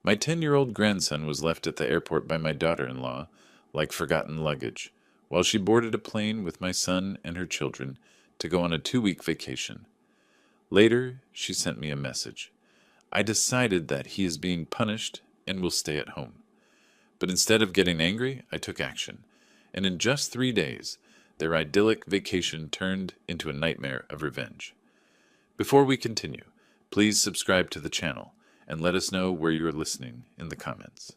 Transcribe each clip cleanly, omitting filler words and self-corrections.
My 10-year-old grandson was left at the airport by my daughter-in-law, like forgotten luggage, while she boarded a plane with my son and her children to go on a 2-week vacation. Later, she sent me a message. I decided that he is being punished and will stay at home. But instead of getting angry, I took action. And in just 3 days, their idyllic vacation turned into a nightmare of revenge. Before we continue, please subscribe to the channel and let us know where you are listening in the comments.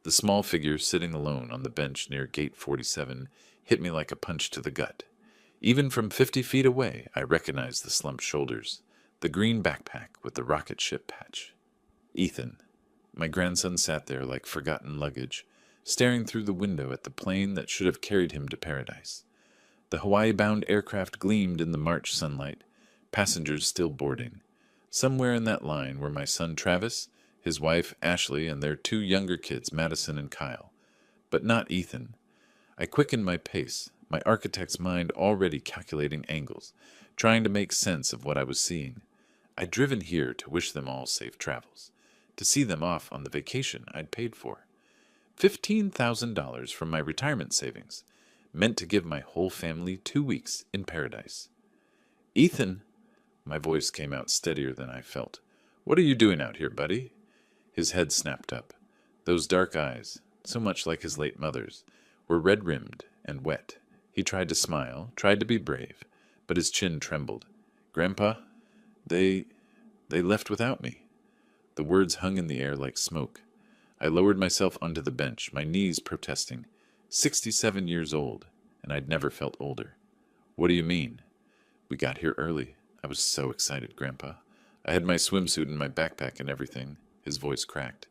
The small figure sitting alone on the bench near Gate 47 hit me like a punch to the gut. Even from 50 feet away, I recognized the slumped shoulders, the green backpack with the rocket ship patch. Ethan. My grandson sat there like forgotten luggage, staring through the window at the plane that should have carried him to paradise. The Hawaii-bound aircraft gleamed in the March sunlight, passengers still boarding. Somewhere in that line were my son Travis, his wife Ashley, and their 2 younger kids, Madison and Kyle. But not Ethan. I quickened my pace, my architect's mind already calculating angles, trying to make sense of what I was seeing. I'd driven here to wish them all safe travels, to see them off on the vacation I'd paid for. $15,000 from my retirement savings, meant to give my whole family 2 weeks in paradise. Ethan, my voice came out steadier than I felt. What are you doing out here, buddy? His head snapped up. Those dark eyes, so much like his late mother's, were red-rimmed and wet. He tried to smile, tried to be brave, but his chin trembled. Grandpa, they left without me. The words hung in the air like smoke. I lowered myself onto the bench, my knees protesting. 67 years old, and I'd never felt older. What do you mean? We got here early. I was so excited, Grandpa. I had my swimsuit and my backpack and everything. His voice cracked.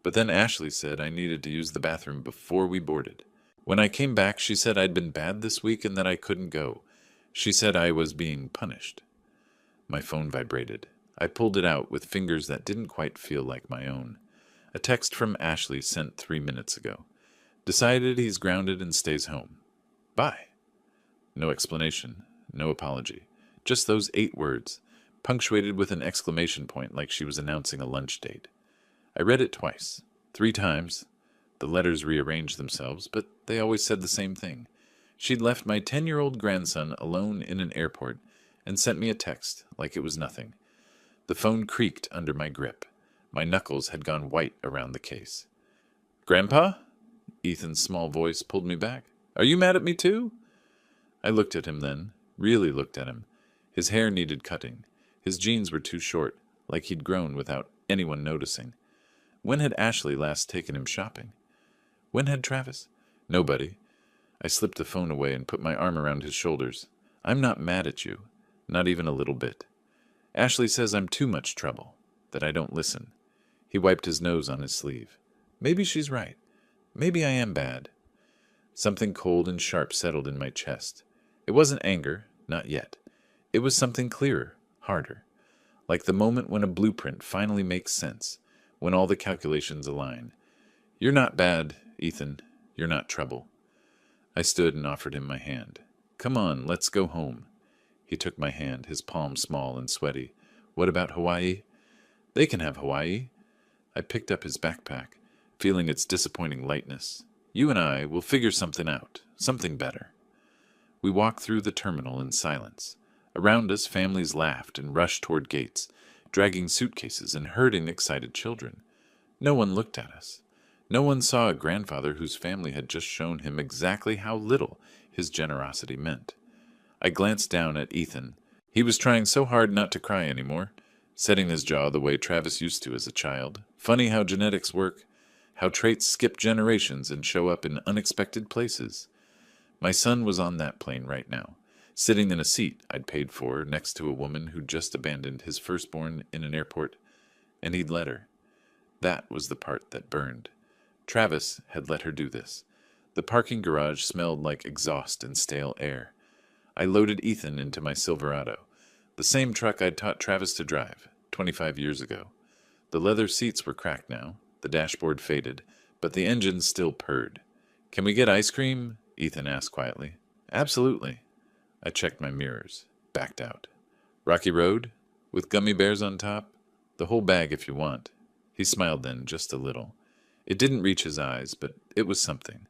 But then Ashley said I needed to use the bathroom before we boarded. When I came back, she said I'd been bad this week and that I couldn't go. She said I was being punished. My phone vibrated. I pulled it out with fingers that didn't quite feel like my own. A text from Ashley sent 3 minutes ago. Decided he's grounded and stays home. Bye. No explanation, no apology. Just those 8 words, punctuated with an exclamation point like she was announcing a lunch date. I read it twice, 3 times. The letters rearranged themselves, but they always said the same thing. She'd left my 10-year-old grandson alone in an airport and sent me a text like it was nothing. The phone creaked under my grip. My knuckles had gone white around the case. Grandpa? Ethan's small voice pulled me back. Are you mad at me too? I looked at him then, really looked at him. His hair needed cutting. His jeans were too short, like he'd grown without anyone noticing. When had Ashley last taken him shopping? When had Travis? Nobody. I slipped the phone away and put my arm around his shoulders. I'm not mad at you, not even a little bit. Ashley says I'm too much trouble, that I don't listen. He wiped his nose on his sleeve. Maybe she's right. Maybe I am bad. Something cold and sharp settled in my chest. It wasn't anger, not yet. It was something clearer, harder. Like the moment when a blueprint finally makes sense, when all the calculations align. You're not bad, Ethan. You're not trouble. I stood and offered him my hand. Come on, let's go home. He took my hand, his palm small and sweaty. What about Hawaii? They can have Hawaii. I picked up his backpack, feeling its disappointing lightness. You and I will figure something out, something better. We walked through the terminal in silence. Around us, families laughed and rushed toward gates, dragging suitcases and herding excited children. No one looked at us. No one saw a grandfather whose family had just shown him exactly how little his generosity meant. I glanced down at Ethan. He was trying so hard not to cry anymore, setting his jaw the way Travis used to as a child. Funny how genetics work, how traits skip generations and show up in unexpected places. My son was on that plane right now, sitting in a seat I'd paid for next to a woman who'd just abandoned his firstborn in an airport, and he'd let her. That was the part that burned. Travis had let her do this. The parking garage smelled like exhaust and stale air. I loaded Ethan into my Silverado, the same truck I'd taught Travis to drive 25 years ago. The leather seats were cracked now, the dashboard faded, but the engine still purred. Can we get ice cream? Ethan asked quietly. Absolutely. I checked my mirrors, backed out. Rocky Road? With gummy bears on top? The whole bag if you want. He smiled then, just a little. It didn't reach his eyes, but it was something.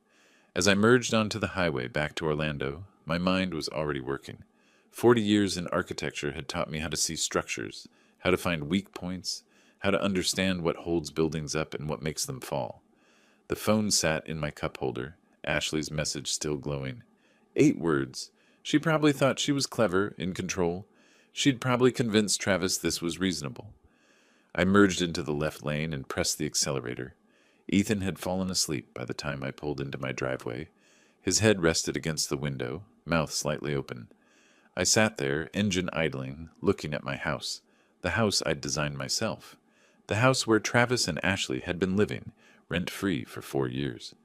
As I merged onto the highway back to Orlando, my mind was already working. 40 years in architecture had taught me how to see structures, how to find weak points, how to understand what holds buildings up and what makes them fall. The phone sat in my cup holder, Ashley's message still glowing. 8 words. She probably thought she was clever, in control. She'd probably convinced Travis this was reasonable. I merged into the left lane and pressed the accelerator. Ethan had fallen asleep by the time I pulled into my driveway. His head rested against the window, mouth slightly open. I sat there, engine idling, looking at my house, the house I'd designed myself, the house where Travis and Ashley had been living, rent-free for 4 years,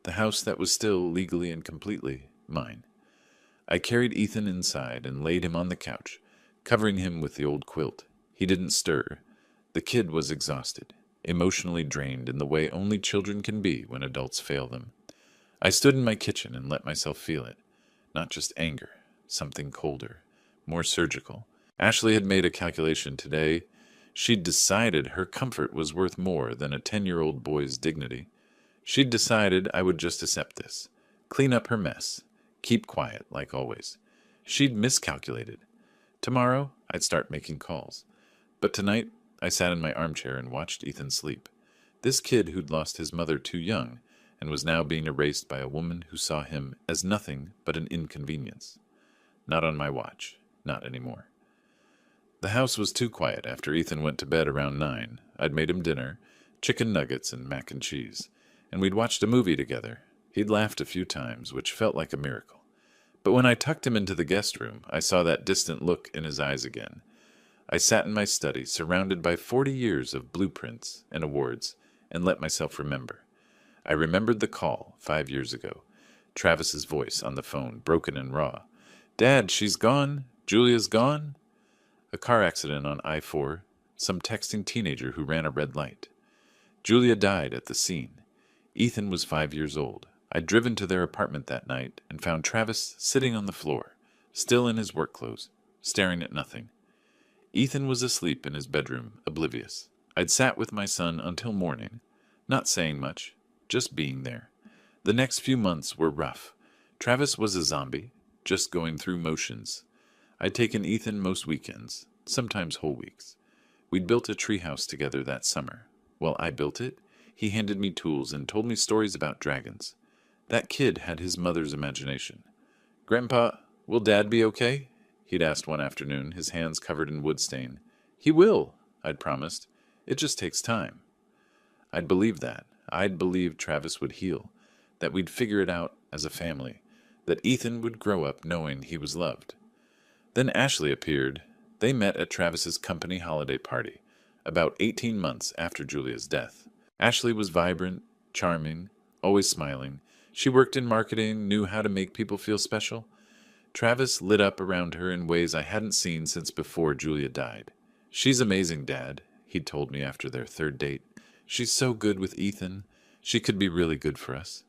the house that was still legally and completely mine. I carried Ethan inside and laid him on the couch, covering him with the old quilt. He didn't stir. The kid was exhausted, emotionally drained in the way only children can be when adults fail them. I stood in my kitchen and let myself feel it. Not just anger, something colder, more surgical. Ashley had made a calculation today. She'd decided her comfort was worth more than a 10-year-old boy's dignity. She'd decided I would just accept this, clean up her mess, keep quiet like always. She'd miscalculated. Tomorrow, I'd start making calls. But tonight, I sat in my armchair and watched Ethan sleep. This kid who'd lost his mother too young and was now being erased by a woman who saw him as nothing but an inconvenience. Not on my watch. Not anymore. The house was too quiet after Ethan went to bed around 9. I'd made him dinner, chicken nuggets and mac and cheese, and we'd watched a movie together. He'd laughed a few times, which felt like a miracle. But when I tucked him into the guest room, I saw that distant look in his eyes again. I sat in my study, surrounded by 40 years of blueprints and awards, and let myself remember. I remembered the call 5 years ago. Travis's voice on the phone, broken and raw. "Dad, she's gone. Julia's gone." A car accident on I-4. Some texting teenager who ran a red light. Julia died at the scene. Ethan was 5 years old. I'd driven to their apartment that night and found Travis sitting on the floor, still in his work clothes, staring at nothing. Ethan was asleep in his bedroom, oblivious. I'd sat with my son until morning, not saying much, just being there. The next few months were rough. Travis was a zombie, just going through motions. I'd taken Ethan most weekends, sometimes whole weeks. We'd built a treehouse together that summer. While I built it, he handed me tools and told me stories about dragons. That kid had his mother's imagination. "Grandpa, will Dad be okay?" he'd asked one afternoon, his hands covered in wood stain. "He will," I'd promised. "It just takes time." I'd believed that. I'd believed Travis would heal, that we'd figure it out as a family, that Ethan would grow up knowing he was loved. Then Ashley appeared. They met at Travis's company holiday party, about 18 months after Julia's death. Ashley was vibrant, charming, always smiling. She worked in marketing, knew how to make people feel special. Travis lit up around her in ways I hadn't seen since before Julia died. "She's amazing, Dad," he'd told me after their third date. "She's so good with Ethan. She could be really good for us."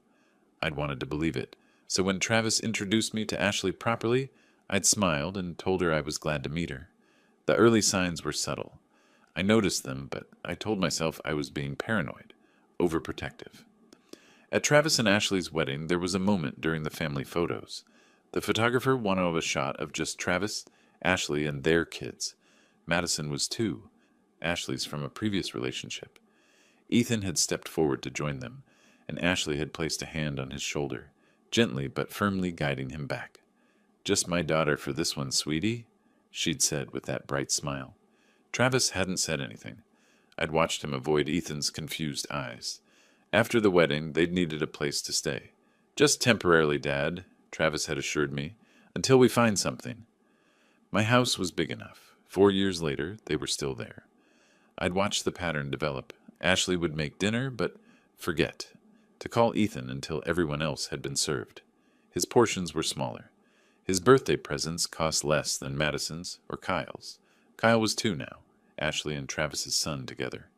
I'd wanted to believe it. So when Travis introduced me to Ashley properly, I'd smiled and told her I was glad to meet her. The early signs were subtle. I noticed them, but I told myself I was being paranoid, overprotective. At Travis and Ashley's wedding, there was a moment during the family photos. The photographer wanted a shot of just Travis, Ashley, and their kids. Madison was 2. Ashley's from a previous relationship. Ethan had stepped forward to join them, and Ashley had placed a hand on his shoulder, gently but firmly guiding him back. "Just my daughter for this one, sweetie," she'd said with that bright smile. Travis hadn't said anything. I'd watched him avoid Ethan's confused eyes. After the wedding, they'd needed a place to stay. "Just temporarily, Dad," Travis had assured me, "until we find something." My house was big enough. 4 years later, they were still there. I'd watched the pattern develop. Ashley would make dinner, but forget to call Ethan until everyone else had been served. His portions were smaller. His birthday presents cost less than Madison's or Kyle's. Kyle was 2 now, Ashley and Travis's son together.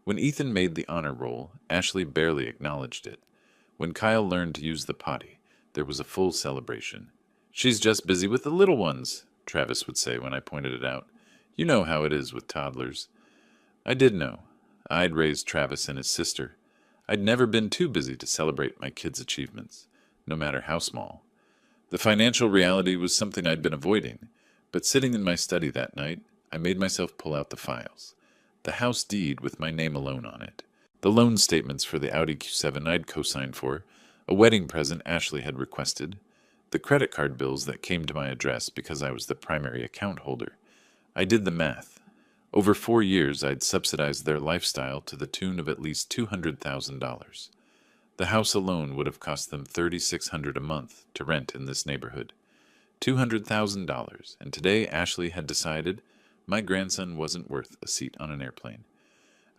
When Ethan made the honor roll, Ashley barely acknowledged it. When Kyle learned to use the potty, there was a full celebration. "She's just busy with the little ones," Travis would say when I pointed it out. "You know how it is with toddlers." I did know. I'd raised Travis and his sister. I'd never been too busy to celebrate my kids' achievements, no matter how small. The financial reality was something I'd been avoiding, but sitting in my study that night, I made myself pull out the files. The house deed with my name alone on it. The loan statements for the Audi Q7 I'd co-signed for, a wedding present Ashley had requested, the credit card bills that came to my address because I was the primary account holder. I did the math. Over 4 years, I'd subsidized their lifestyle to the tune of at least $200,000. The house alone would have cost them $3,600 a month to rent in this neighborhood. $200,000, and today Ashley had decided my grandson wasn't worth a seat on an airplane.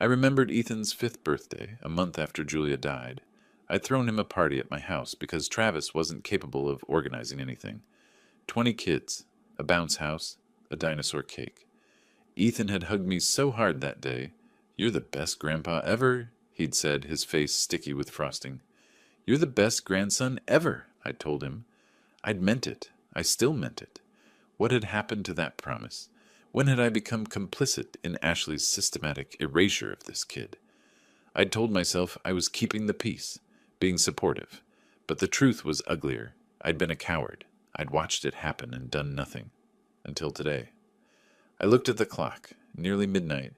I remembered Ethan's 5th birthday, a month after Julia died. I'd thrown him a party at my house because Travis wasn't capable of organizing anything. 20 kids, a bounce house, a dinosaur cake. Ethan had hugged me so hard that day. "You're the best grandpa ever," he'd said, his face sticky with frosting. "You're the best grandson ever," I'd told him. I'd meant it. I still meant it. What had happened to that promise? When had I become complicit in Ashley's systematic erasure of this kid? I'd told myself I was keeping the peace, being supportive. But the truth was uglier. I'd been a coward. I'd watched it happen and done nothing. Until today. I looked at the clock. Nearly midnight.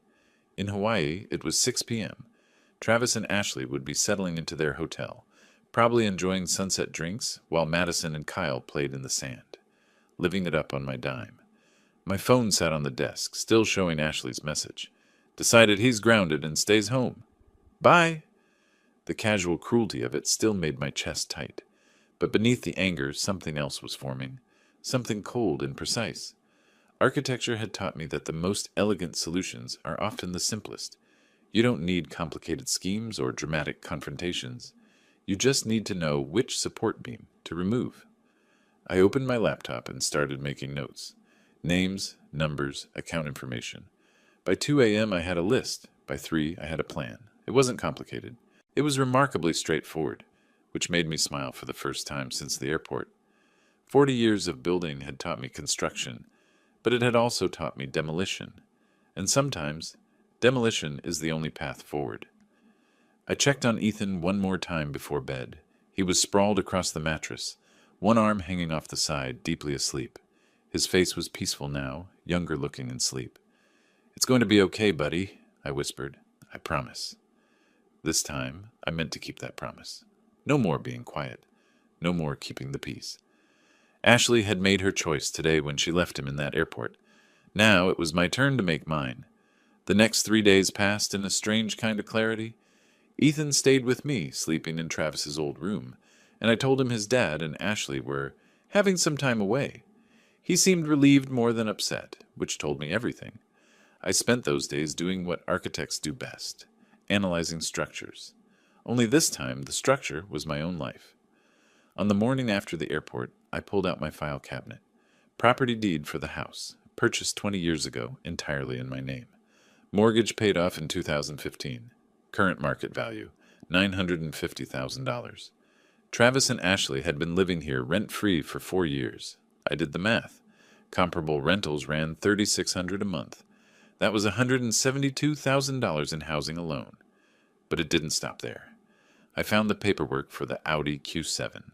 In Hawaii, it was 6 p.m. Travis and Ashley would be settling into their hotel, probably enjoying sunset drinks while Madison and Kyle played in the sand, living it up on my dime. My phone sat on the desk, still showing Ashley's message. Decided he's grounded and stays home. Bye! The casual cruelty of it still made my chest tight. But beneath the anger, something else was forming. Something cold and precise. Architecture had taught me that the most elegant solutions are often the simplest. You don't need complicated schemes or dramatic confrontations. You just need to know which support beam to remove. I opened my laptop and started making notes. Names, numbers, account information. By 2 a.m. I had a list. By 3 I had a plan. It wasn't complicated. It was remarkably straightforward, which made me smile for the first time since the airport. 40 years of building had taught me construction, but it had also taught me demolition. And sometimes, demolition is the only path forward. I checked on Ethan one more time before bed. He was sprawled across the mattress, one arm hanging off the side, deeply asleep. His face was peaceful now, younger looking in sleep. "It's going to be okay, buddy," I whispered. "I promise." This time, I meant to keep that promise. No more being quiet. No more keeping the peace. Ashley had made her choice today when she left him in that airport. Now it was my turn to make mine. The next 3 days passed in a strange kind of clarity. Ethan stayed with me, sleeping in Travis's old room, and I told him his dad and Ashley were having some time away. He seemed relieved more than upset, which told me everything. I spent those days doing what architects do best, analyzing structures. Only this time, the structure was my own life. On the morning after the airport, I pulled out my file cabinet. Property deed for the house, purchased 20 years ago, entirely in my name. Mortgage paid off in 2015. Current market value, $950,000. Travis and Ashley had been living here rent-free for 4 years. I did the math. Comparable rentals ran $3,600 a month. That was $172,000 in housing alone. But it didn't stop there. I found the paperwork for the Audi Q7.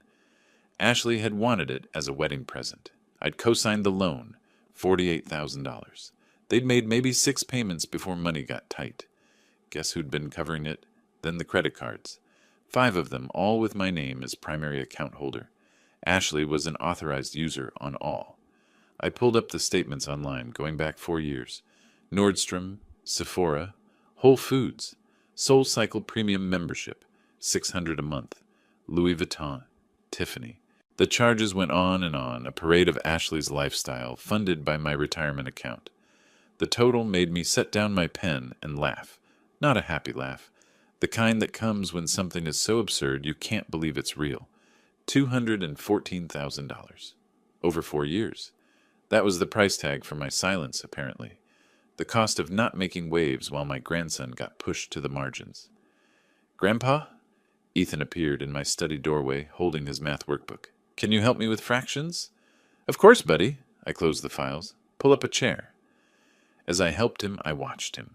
Ashley had wanted it as a wedding present. I'd co-signed the loan, $48,000. They'd made maybe 6 payments before money got tight. Guess who'd been covering it? Then the credit cards. 5 of them, all with my name as primary account holder. Ashley was an authorized user on all. I pulled up the statements online, going back 4 years. Nordstrom, Sephora, Whole Foods, SoulCycle Premium Membership, $600 a month, Louis Vuitton, Tiffany. The charges went on, a parade of Ashley's lifestyle, funded by my retirement account. The total made me set down my pen and laugh. Not a happy laugh. The kind that comes when something is so absurd you can't believe it's real. $214,000. Over 4 years. That was the price tag for my silence, apparently. The cost of not making waves while my grandson got pushed to the margins. "Grandpa?" Ethan appeared in my study doorway, holding his math workbook. "Can you help me with fractions?" "Of course, buddy." I closed the files. "Pull up a chair." As I helped him, I watched him.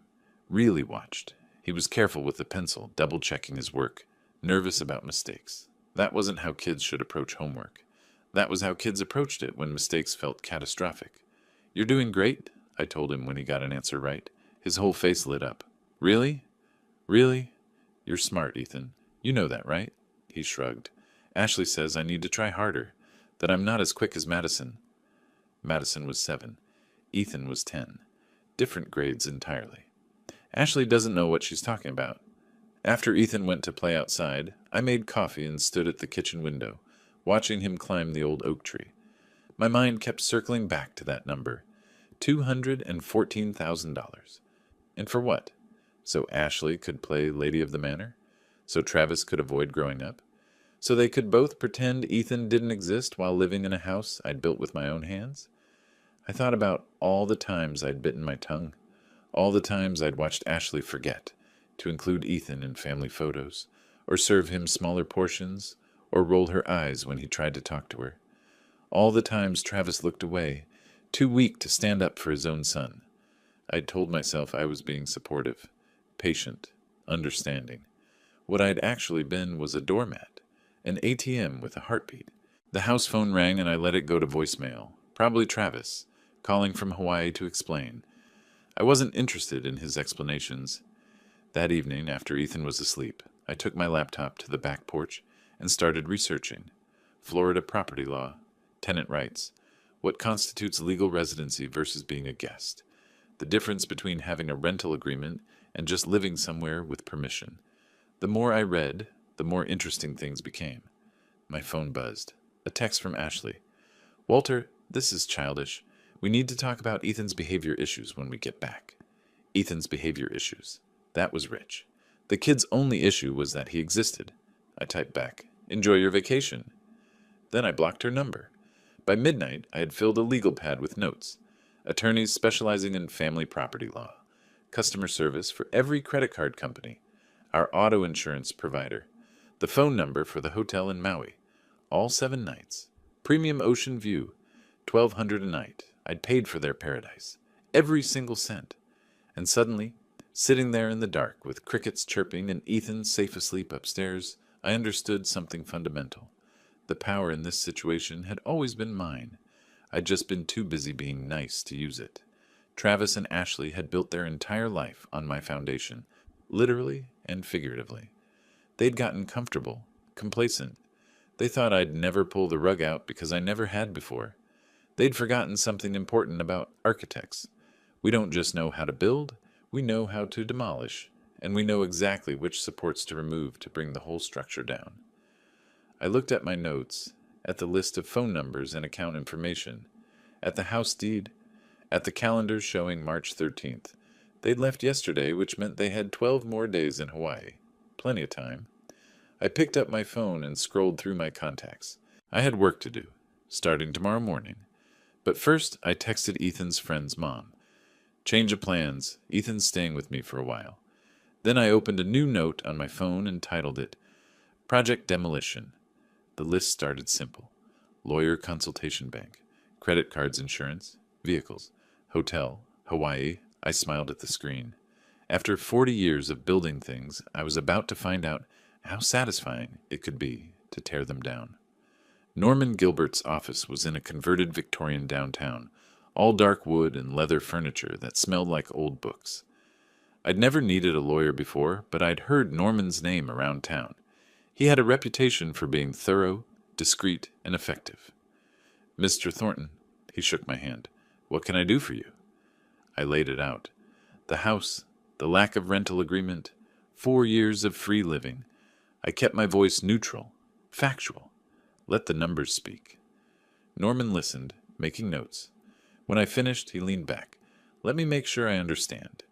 Really watched. He was careful with the pencil, double-checking his work, nervous about mistakes. That wasn't how kids should approach homework. That was how kids approached it when mistakes felt catastrophic. "You're doing great," I told him when he got an answer right. His whole face lit up. "Really? Really? You're smart, Ethan. You know that, right?" He shrugged. "Ashley says I need to try harder, that I'm not as quick as Madison." Madison was 7. Ethan was 10. Different grades entirely. Ashley doesn't know what she's talking about. After Ethan went to play outside, I made coffee and stood at the kitchen window, watching him climb the old oak tree. My mind kept circling back to that number, $214,000. And for what? So Ashley could play Lady of the Manor? So Travis could avoid growing up? So they could both pretend Ethan didn't exist while living in a house I'd built with my own hands? I thought about all the times I'd bitten my tongue, all the times I'd watched Ashley forget to include Ethan in family photos, or serve him smaller portions, or roll her eyes when he tried to talk to her. All the times Travis looked away, too weak to stand up for his own son. I'd told myself I was being supportive, patient, understanding. What I'd actually been was a doormat, an ATM with a heartbeat. The house phone rang and I let it go to voicemail. Probably Travis, calling from Hawaii to explain. I wasn't interested in his explanations. That evening, after Ethan was asleep, I took my laptop to the back porch and started researching. Florida property law, tenant rights, what constitutes legal residency versus being a guest, the difference between having a rental agreement and just living somewhere with permission. The more I read, the more interesting things became. My phone buzzed. A text from Ashley. "Walter, this is childish. We need to talk about Ethan's behavior issues when we get back." Ethan's behavior issues. That was rich. The kid's only issue was that he existed. I typed back, "Enjoy your vacation." Then I blocked her number. By midnight, I had filled a legal pad with notes. Attorneys specializing in family property law. Customer service for every credit card company. Our auto insurance provider. The phone number for the hotel in Maui. All 7 nights. Premium ocean view. $1,200 a night. I'd paid for their paradise. Every single cent. And suddenly, sitting there in the dark with crickets chirping and Ethan safe asleep upstairs, I understood something fundamental. The power in this situation had always been mine. I'd just been too busy being nice to use it. Travis and Ashley had built their entire life on my foundation, literally and figuratively. They'd gotten comfortable, complacent. They thought I'd never pull the rug out because I never had before. They'd forgotten something important about architects. We don't just know how to build, we know how to demolish, and we know exactly which supports to remove to bring the whole structure down. I looked at my notes, at the list of phone numbers and account information, at the house deed, at the calendars showing March 13th. They'd left yesterday, which meant they had 12 more days in Hawaii. Plenty of time. I picked up my phone and scrolled through my contacts. I had work to do, starting tomorrow morning. But first, I texted Ethan's friend's mom. "Change of plans. Ethan's staying with me for a while." Then I opened a new note on my phone and titled it, "Project Demolition." The list started simple. Lawyer consultation bank, credit cards insurance, vehicles, hotel, Hawaii. I smiled at the screen. After 40 years of building things, I was about to find out how satisfying it could be to tear them down. Norman Gilbert's office was in a converted Victorian downtown, all dark wood and leather furniture that smelled like old books. I'd never needed a lawyer before, but I'd heard Norman's name around town. He had a reputation for being thorough, discreet, and effective. "Mr. Thornton," he shook my hand. "What can I do for you?" I laid it out. The house, the lack of rental agreement, 4 years of free living. I kept my voice neutral, factual. Let the numbers speak. Norman listened, making notes. When I finished, he leaned back. "Let me make sure I understand.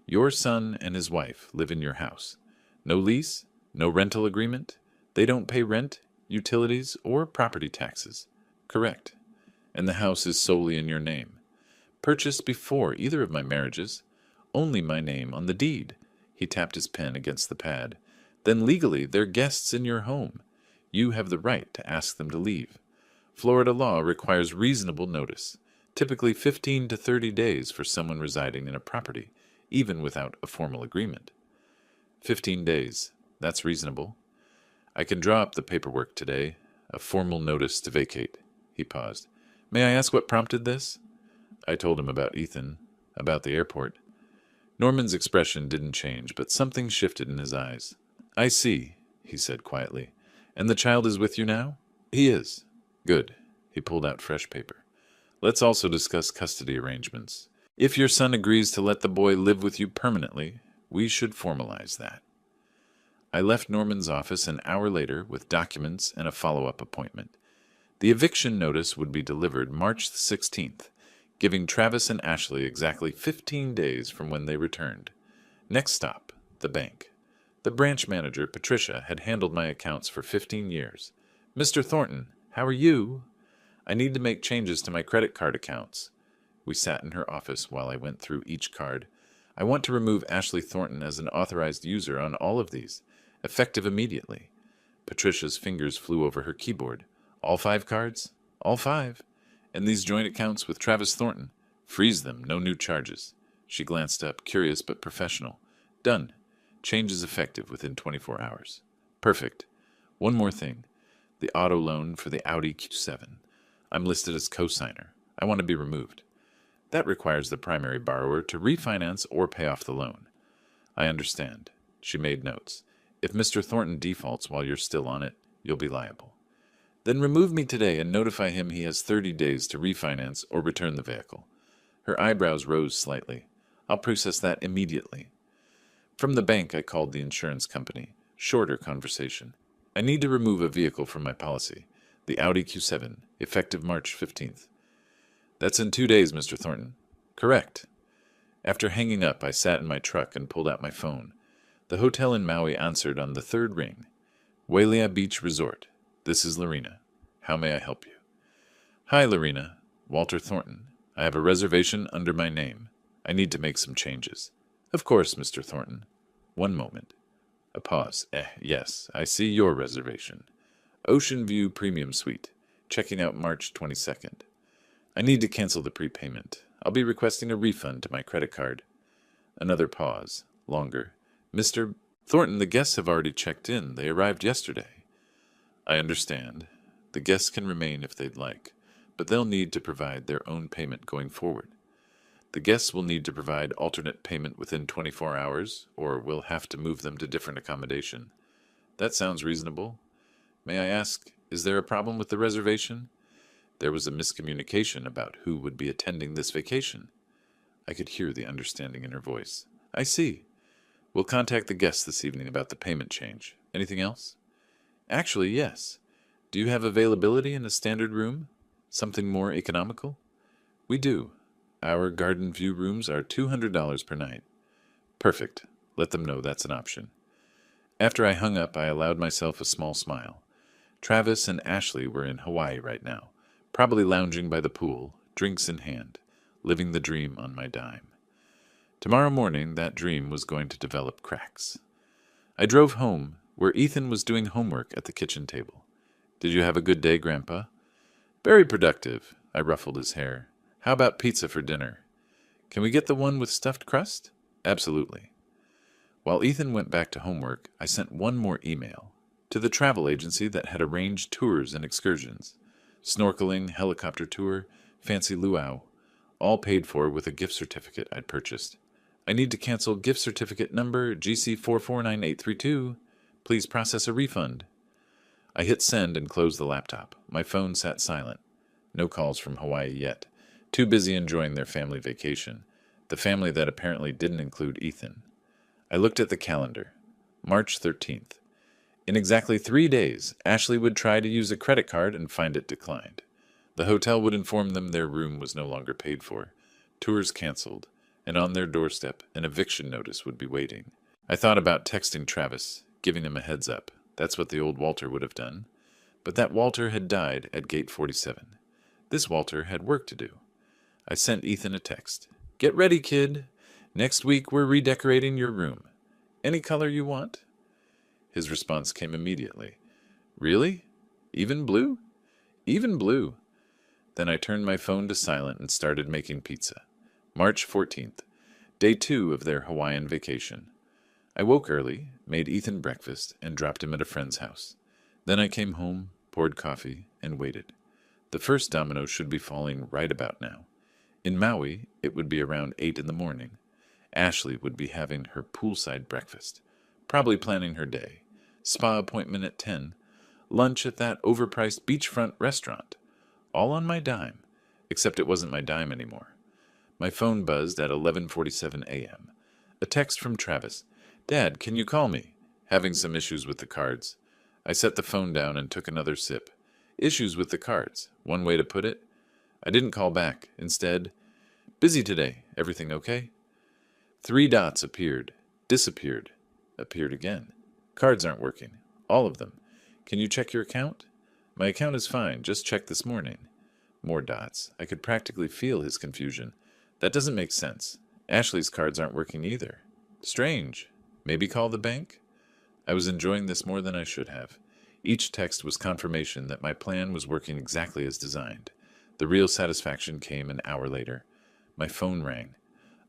Your son and his wife live in your house. No lease, no rental agreement. They don't pay rent, utilities, or property taxes." "Correct. And the house is solely in your name. Purchased before either of my marriages. Only my name on the deed." He tapped his pen against the pad. "Then legally, they're guests in your home. You have the right to ask them to leave. Florida law requires reasonable notice, typically 15 to 30 days for someone residing in a property, even without a formal agreement." 15 days. That's reasonable. I can draw up the paperwork today. A formal notice to vacate. He paused. May I ask what prompted this? I told him about Ethan, about the airport. Norman's expression didn't change, but something shifted in his eyes. I see, he said quietly. And the child is with you now? He is. Good. He pulled out fresh paper. Let's also discuss custody arrangements. If your son agrees to let the boy live with you permanently, we should formalize that. I left Norman's office an hour later with documents and a follow-up appointment. The eviction notice would be delivered March the 16th, giving Travis and Ashley exactly 15 days from when they returned. Next stop, the bank. The branch manager, Patricia, had handled my accounts for 15 years. Mr. Thornton, how are you? I need to make changes to my credit card accounts. We sat in her office while I went through each card. I want to remove Ashley Thornton as an authorized user on all of these, effective immediately. Patricia's fingers flew over her keyboard. All 5 cards? All 5. And these joint accounts with Travis Thornton? Freeze them, no new charges. She glanced up, curious but professional. Done. Change is effective within 24 hours. Perfect. One more thing. The auto loan for the Audi Q7. I'm listed as co-signer. I want to be removed. That requires the primary borrower to refinance or pay off the loan. I understand. She made notes. If Mr. Thornton defaults while you're still on it, you'll be liable. Then remove me today and notify him he has 30 days to refinance or return the vehicle. Her eyebrows rose slightly. I'll process that immediately. From the bank, I called the insurance company. Shorter conversation. I need to remove a vehicle from my policy. The Audi Q7, effective March 15th. That's in 2 days, Mr. Thornton. Correct. After hanging up, I sat in my truck and pulled out my phone. The hotel in Maui answered on the 3rd ring. Wailea Beach Resort. This is Lorena. How may I help you? Hi, Lorena. Walter Thornton. I have a reservation under my name. I need to make some changes. Of course, Mr. Thornton. One moment. A pause. Yes, I see your reservation. Ocean View Premium Suite. Checking out March 22nd. I need to cancel the prepayment. I'll be requesting a refund to my credit card. Another pause. Longer. Mr. Thornton, the guests have already checked in. They arrived yesterday. I understand. The guests can remain if they'd like, but they'll need to provide their own payment going forward. The guests will need to provide alternate payment within 24 hours, or we'll have to move them to different accommodation. That sounds reasonable. May I ask, is there a problem with the reservation? There was a miscommunication about who would be attending this vacation. I could hear the understanding in her voice. I see. We'll contact the guests this evening about the payment change. Anything else? Actually, yes. Do you have availability in a standard room? Something more economical? We do. Our garden view rooms are $200 per night. Perfect. Let them know that's an option. After I hung up, I allowed myself a small smile. Travis and Ashley were in Hawaii right now, probably lounging by the pool, drinks in hand, living the dream on my dime. Tomorrow morning, that dream was going to develop cracks. I drove home, where Ethan was doing homework at the kitchen table. Did you have a good day, Grandpa? Very productive. I ruffled his hair. How about pizza for dinner? Can we get the one with stuffed crust? Absolutely. While Ethan went back to homework, I sent one more email to the travel agency that had arranged tours and excursions. Snorkeling, helicopter tour, fancy luau, all paid for with a gift certificate I'd purchased. I need to cancel gift certificate number GC449832. Please process a refund. I hit send and closed the laptop. My phone sat silent. No calls from Hawaii yet. Too busy enjoying their family vacation, the family that apparently didn't include Ethan. I looked at the calendar. March 13th. In exactly 3 days, Ashley would try to use a credit card and find it declined. The hotel would inform them their room was no longer paid for, tours canceled, and on their doorstep an eviction notice would be waiting. I thought about texting Travis, giving him a heads up. That's what the old Walter would have done. But that Walter had died at gate 47. This Walter had work to do. I sent Ethan a text. Get ready, kid. Next week we're redecorating your room. Any color you want? His response came immediately. Really? Even blue? Even blue. Then I turned my phone to silent and started making pizza. March 14th. Day 2 of their Hawaiian vacation. I woke early, made Ethan breakfast, and dropped him at a friend's house. Then I came home, poured coffee, and waited. The first domino should be falling right about now. In Maui, it would be around 8 in the morning. Ashley would be having her poolside breakfast, probably planning her day, spa appointment at 10, lunch at that overpriced beachfront restaurant. All on my dime, except it wasn't my dime anymore. My phone buzzed at 11:47 a.m. A text from Travis. "Dad, can you call me? Having some issues with the cards." I set the phone down and took another sip. Issues with the cards, one way to put it. I didn't call back. Instead, "Busy today. Everything okay?" 3 dots appeared, disappeared, appeared again. "Cards aren't working. All of them. Can you check your account?" "My account is fine. Just checked this morning." More dots. I could practically feel his confusion. "That doesn't make sense. Ashley's cards aren't working either." "Strange. Maybe call the bank?" I was enjoying this more than I should have. Each text was confirmation that my plan was working exactly as designed. The real satisfaction came an hour later. My phone rang.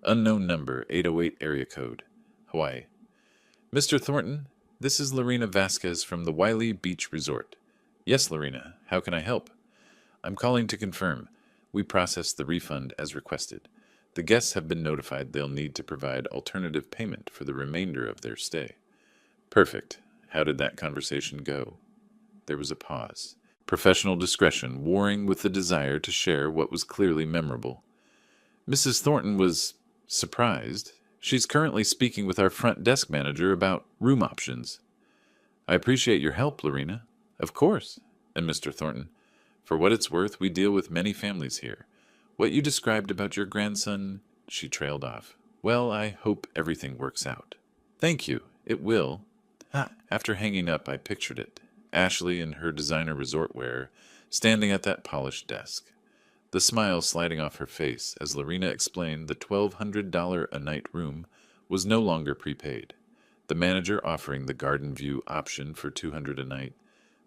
Unknown number, 808 area code. Hawaii. "Mr. Thornton, this is Lorena Vasquez from the Wiley Beach Resort." "Yes, Lorena. How can I help?" "I'm calling to confirm. We processed the refund as requested. The guests have been notified they'll need to provide alternative payment for the remainder of their stay." "Perfect. How did that conversation go?" There was a pause. Professional discretion warring with the desire to share what was clearly memorable. "Mrs. Thornton was surprised. She's currently speaking with our front desk manager about room options." "I appreciate your help, Lorena." "Of course." And Mr. Thornton, "For what it's worth, we deal with many families here. What you described about your grandson," she trailed off. "Well, I hope everything works out." "Thank you. It will." After hanging up, I pictured it. Ashley in her designer resort wear, standing at that polished desk. The smile sliding off her face as Lorena explained the $1,200 a night room was no longer prepaid. The manager offering the garden view option for $200 a night.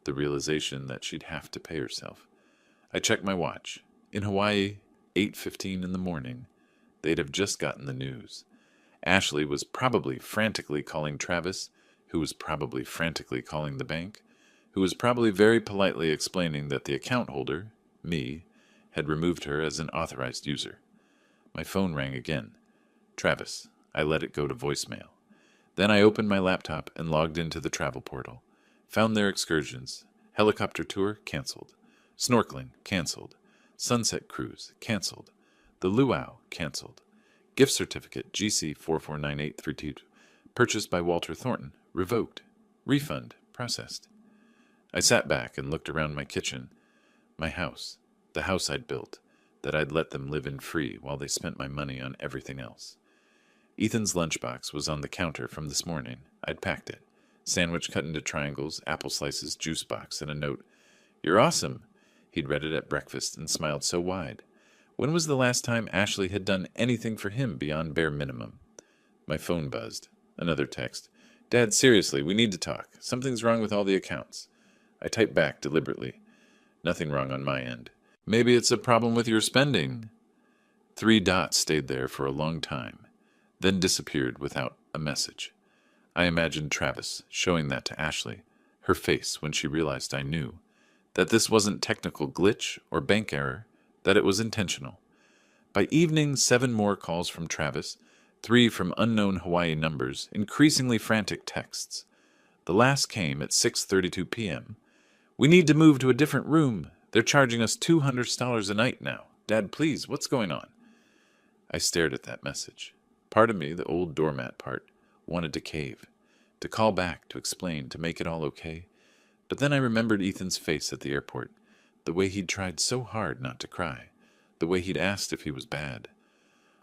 The realization that she'd have to pay herself. I checked my watch. In Hawaii, 8:15 in the morning. They'd have just gotten the news. Ashley was probably frantically calling Travis, who was probably frantically calling the bank, who was probably very politely explaining that the account holder, me, had removed her as an authorized user. My phone rang again. Travis. I let it go to voicemail. Then I opened my laptop and logged into the travel portal. Found their excursions. Helicopter tour, canceled. Snorkeling, canceled. Sunset cruise, canceled. The luau, canceled. Gift certificate, GC 449832, purchased by Walter Thornton, revoked. Refund, processed. I sat back and looked around my kitchen. My house, the house I'd built, that I'd let them live in free while they spent my money on everything else. Ethan's lunchbox was on the counter from this morning. I'd packed it. Sandwich cut into triangles, apple slices, juice box, and a note. "You're awesome." He'd read it at breakfast and smiled so wide. When was the last time Ashley had done anything for him beyond bare minimum? My phone buzzed. Another text. "Dad, seriously, we need to talk. Something's wrong with all the accounts." I typed back deliberately. "Nothing wrong on my end." "Maybe it's a problem with your spending." 3 dots stayed there for a long time, then disappeared without a message. I imagined Travis showing that to Ashley, her face when she realized I knew, that this wasn't technical glitch or bank error, that it was intentional. By evening, 7 more calls from Travis, 3 from unknown Hawaii numbers, increasingly frantic texts. The last came at 6:32 p.m. "We need to move to a different room. They're charging us $200 a night now. Dad, please, what's going on?" I stared at that message. Part of me, the old doormat part, wanted to cave, to call back, to explain, to make it all okay. But then I remembered Ethan's face at the airport, the way he'd tried so hard not to cry, the way he'd asked if he was bad.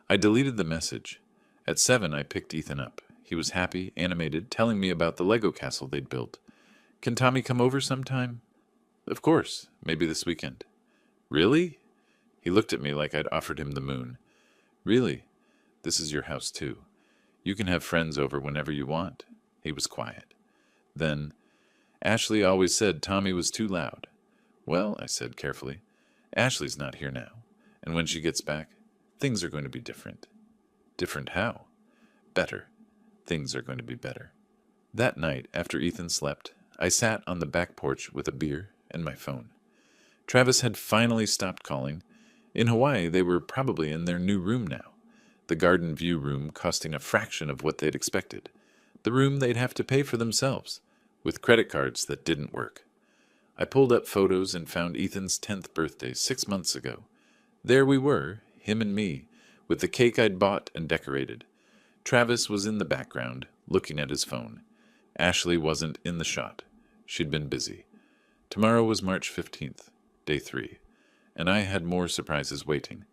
I deleted the message. At 7, I picked Ethan up. He was happy, animated, telling me about the Lego castle they'd built. "Can Tommy come over sometime?" "Of course, maybe this weekend." "Really?" He looked at me like I'd offered him the moon. "Really? This is your house, too. You can have friends over whenever you want." He was quiet. Then, "Ashley always said Tommy was too loud." "Well," I said carefully, "Ashley's not here now, and when she gets back, things are going to be different." "Different how?" "Better. Things are going to be better. That night, after Ethan slept, I sat on the back porch with a beer and my phone. Travis had finally stopped calling. In Hawaii, they were probably in their new room now. The garden view room costing a fraction of what they'd expected. The room they'd have to pay for themselves, with credit cards that didn't work. I pulled up photos and found Ethan's 10th birthday 6 months ago. There we were, him and me, with the cake I'd bought and decorated. Travis was in the background, looking at his phone. Ashley wasn't in the shot. She'd been busy. Tomorrow was March 15th, day 3, and I had more surprises waiting.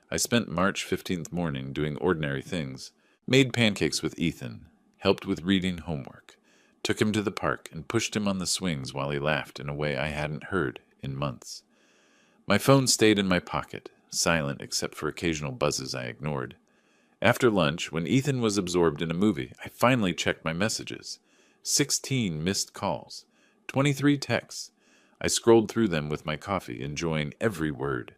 I spent March 15th morning doing ordinary things, made pancakes with Ethan, helped with reading homework, took him to the park and pushed him on the swings while he laughed in a way I hadn't heard in months. My phone stayed in my pocket, silent except for occasional buzzes I ignored. After lunch, when Ethan was absorbed in a movie, I finally checked my messages. 16 missed calls, 23 texts. I scrolled through them with my coffee, enjoying every word.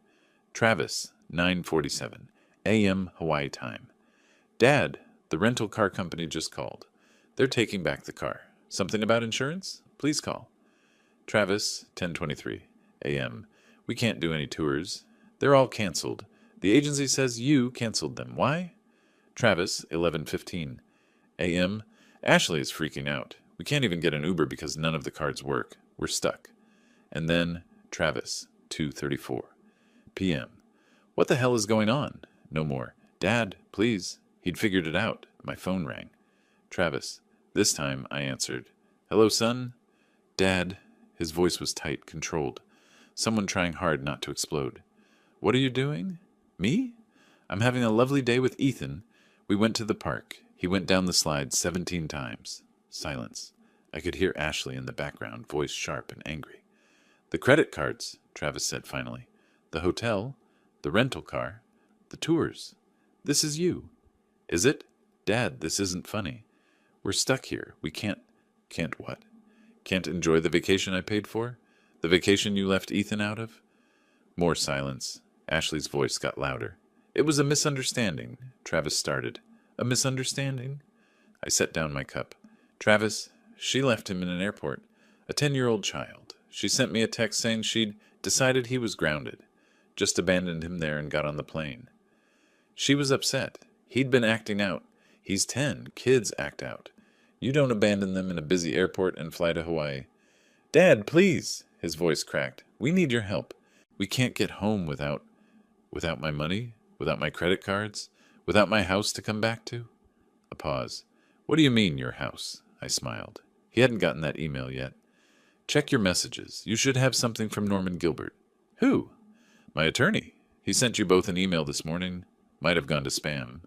Travis, 9:47 a.m. Hawaii time. Dad, the rental car company just called. They're taking back the car. Something about insurance? Please call. Travis, 10:23 a.m. We can't do any tours. They're all canceled. The agency says you canceled them. Why? Travis, 11:15 a.m. Ashley is freaking out. We can't even get an Uber because none of the cards work. We're stuck. And then Travis, 2:34 p.m. What the hell is going on? No more. Dad, please. He'd figured it out. My phone rang. Travis. This time I answered. Hello, son? Dad. His voice was tight, controlled. Someone trying hard not to explode. What are you doing? Me? I'm having a lovely day with Ethan. We went to the park. He went down the slide 17 times. Silence. I could hear Ashley in the background, voice sharp and angry. The credit cards, Travis said finally. The hotel. The rental car. The tours. This is you. Is it? Dad, this isn't funny. We're stuck here. We can't what? Can't enjoy the vacation I paid for? The vacation you left Ethan out of? More silence. Ashley's voice got louder. It was a misunderstanding, Travis started. A misunderstanding? I set down my cup. Travis, she left him in an airport. A 10-year-old child. She sent me a text saying she'd decided he was grounded. Just abandoned him there and got on the plane. She was upset. He'd been acting out. He's 10. Kids act out. You don't abandon them in a busy airport and fly to Hawaii. Dad, please, his voice cracked. We need your help. We can't get home without my money, without my credit cards, without my house to come back to. A pause. What do you mean, your house? I smiled. He hadn't gotten that email yet. Check your messages. You should have something from Norman Gilbert. Who? My attorney. He sent you both an email this morning. Might have gone to spam.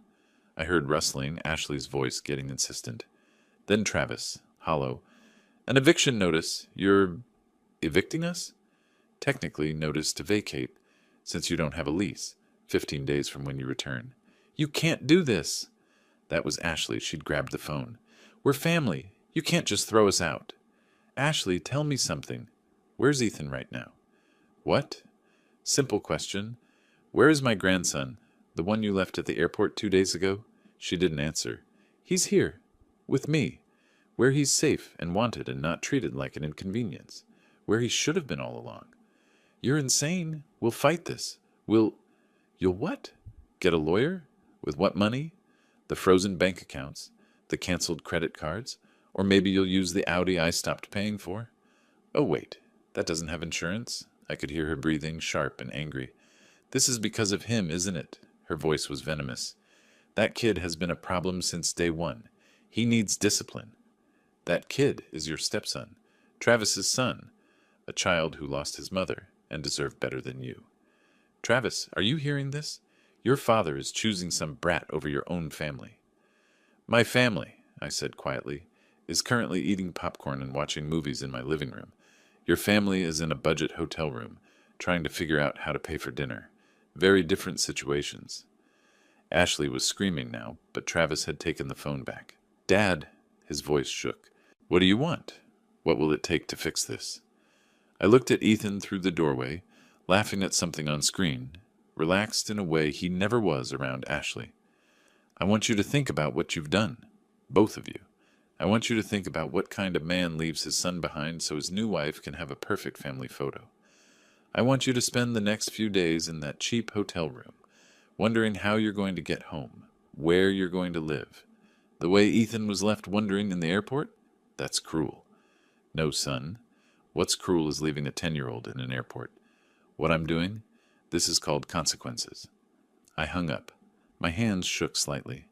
I heard rustling, Ashley's voice getting insistent. Then Travis, hollow. An eviction notice. You're evicting us? Technically, notice to vacate, since you don't have a lease, 15 days from when you return. You can't do this. That was Ashley. She'd grabbed the phone. We're family. You can't just throw us out. Ashley, tell me something. Where's Ethan right now? What? Simple question. Where is my grandson? The one you left at the airport 2 days ago? She didn't answer. He's here. With me. Where he's safe and wanted and not treated like an inconvenience. Where he should have been all along. You're insane. We'll fight this. You'll what? Get a lawyer? With what money? The frozen bank accounts? The canceled credit cards? Or maybe you'll use the Audi I stopped paying for? Oh, wait. That doesn't have insurance? I could hear her breathing, sharp and angry. This is because of him, isn't it? Her voice was venomous. That kid has been a problem since day one. He needs discipline. That kid is your stepson, Travis's son, a child who lost his mother and deserved better than you. Travis, are you hearing this? Your father is choosing some brat over your own family. My family, I said quietly, is currently eating popcorn and watching movies in my living room. Your family is in a budget hotel room, trying to figure out how to pay for dinner. Very different situations. Ashley was screaming now, but Travis had taken the phone back. Dad, his voice shook. What do you want? What will it take to fix this? I looked at Ethan through the doorway, laughing at something on screen, relaxed in a way he never was around Ashley. I want you to think about what you've done. Both of you. I want you to think about what kind of man leaves his son behind so his new wife can have a perfect family photo. I want you to spend the next few days in that cheap hotel room, wondering how you're going to get home, where you're going to live. The way Ethan was left wondering in the airport? That's cruel. No, son. What's cruel is leaving a 10-year-old in an airport. What I'm doing? This is called consequences. I hung up. My hands shook slightly.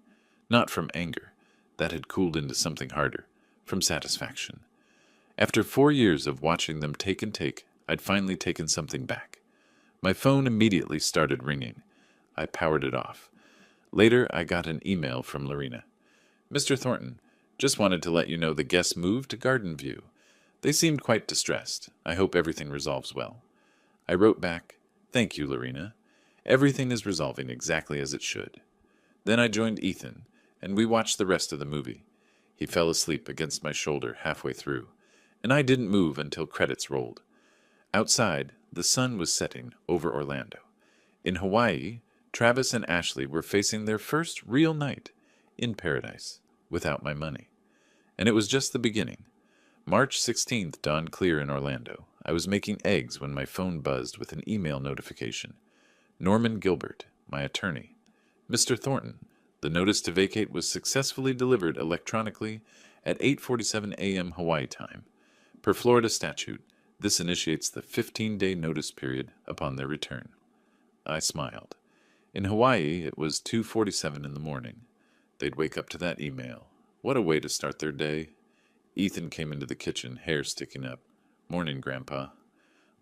Not from anger. That had cooled into something harder. From satisfaction. After 4 years of watching them take and take, I'd finally taken something back. My phone immediately started ringing. I powered it off. Later, I got an email from Lorena. Mr. Thornton, just wanted to let you know the guests moved to Garden View. They seemed quite distressed. I hope everything resolves well. I wrote back, Thank you, Lorena. Everything is resolving exactly as it should. Then I joined Ethan, and we watched the rest of the movie. He fell asleep against my shoulder halfway through, and I didn't move until credits rolled. Outside, the sun was setting over Orlando. In Hawaii, Travis and Ashley were facing their first real night in paradise without my money. And it was just the beginning. March 16th dawned clear in Orlando. I was making eggs when my phone buzzed with an email notification. Norman Gilbert, my attorney. Mr. Thornton, the notice to vacate was successfully delivered electronically at 8:47 a.m. Hawaii time. Per Florida statute, this initiates the 15-day notice period upon their return. I smiled. In Hawaii, it was 2:47 in the morning. They'd wake up to that email. What a way to start their day. Ethan came into the kitchen, hair sticking up. Morning, Grandpa.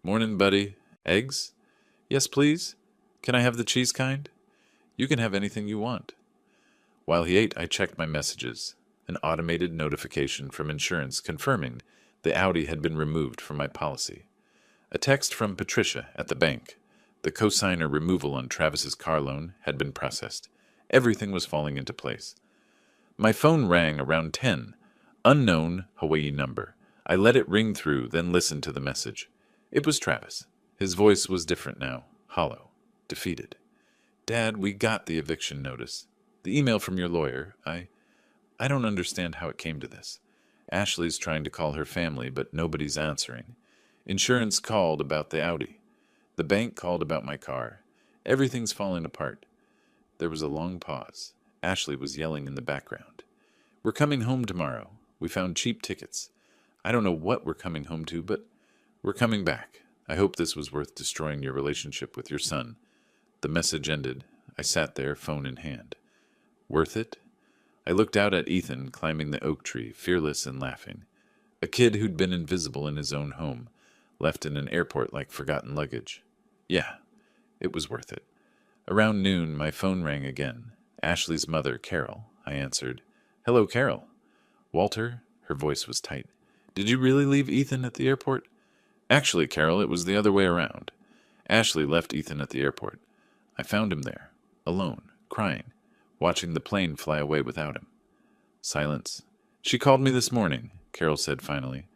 Morning, buddy. Eggs? Yes, please. Can I have the cheese kind? You can have anything you want. While he ate, I checked my messages. An automated notification from insurance confirming the Audi had been removed from my policy. A text from Patricia at the bank. The cosigner removal on Travis's car loan had been processed. Everything was falling into place. My phone rang around 10. Unknown Hawaii number. I let it ring through, then listened to the message. It was Travis. His voice was different now, hollow, defeated. Dad, we got the eviction notice. The email from your lawyer. I don't understand how it came to this. Ashley's trying to call her family, but nobody's answering. Insurance called about the Audi. The bank called about my car. Everything's falling apart. There was a long pause. Ashley was yelling in the background. We're coming home tomorrow. We found cheap tickets. I don't know what we're coming home to, but we're coming back. I hope this was worth destroying your relationship with your son. The message ended. I sat there, phone in hand. Worth it? I looked out at Ethan climbing the oak tree, fearless and laughing. A kid who'd been invisible in his own home, left in an airport like forgotten luggage. Yeah, it was worth it. Around noon, my phone rang again. Ashley's mother, Carol. I answered. Hello, Carol. Walter? Her voice was tight. Did you really leave Ethan at the airport? Actually, Carol, it was the other way around. Ashley left Ethan at the airport. I found him there, alone, crying, watching the plane fly away without him. Silence. She called me this morning, Carol said finally.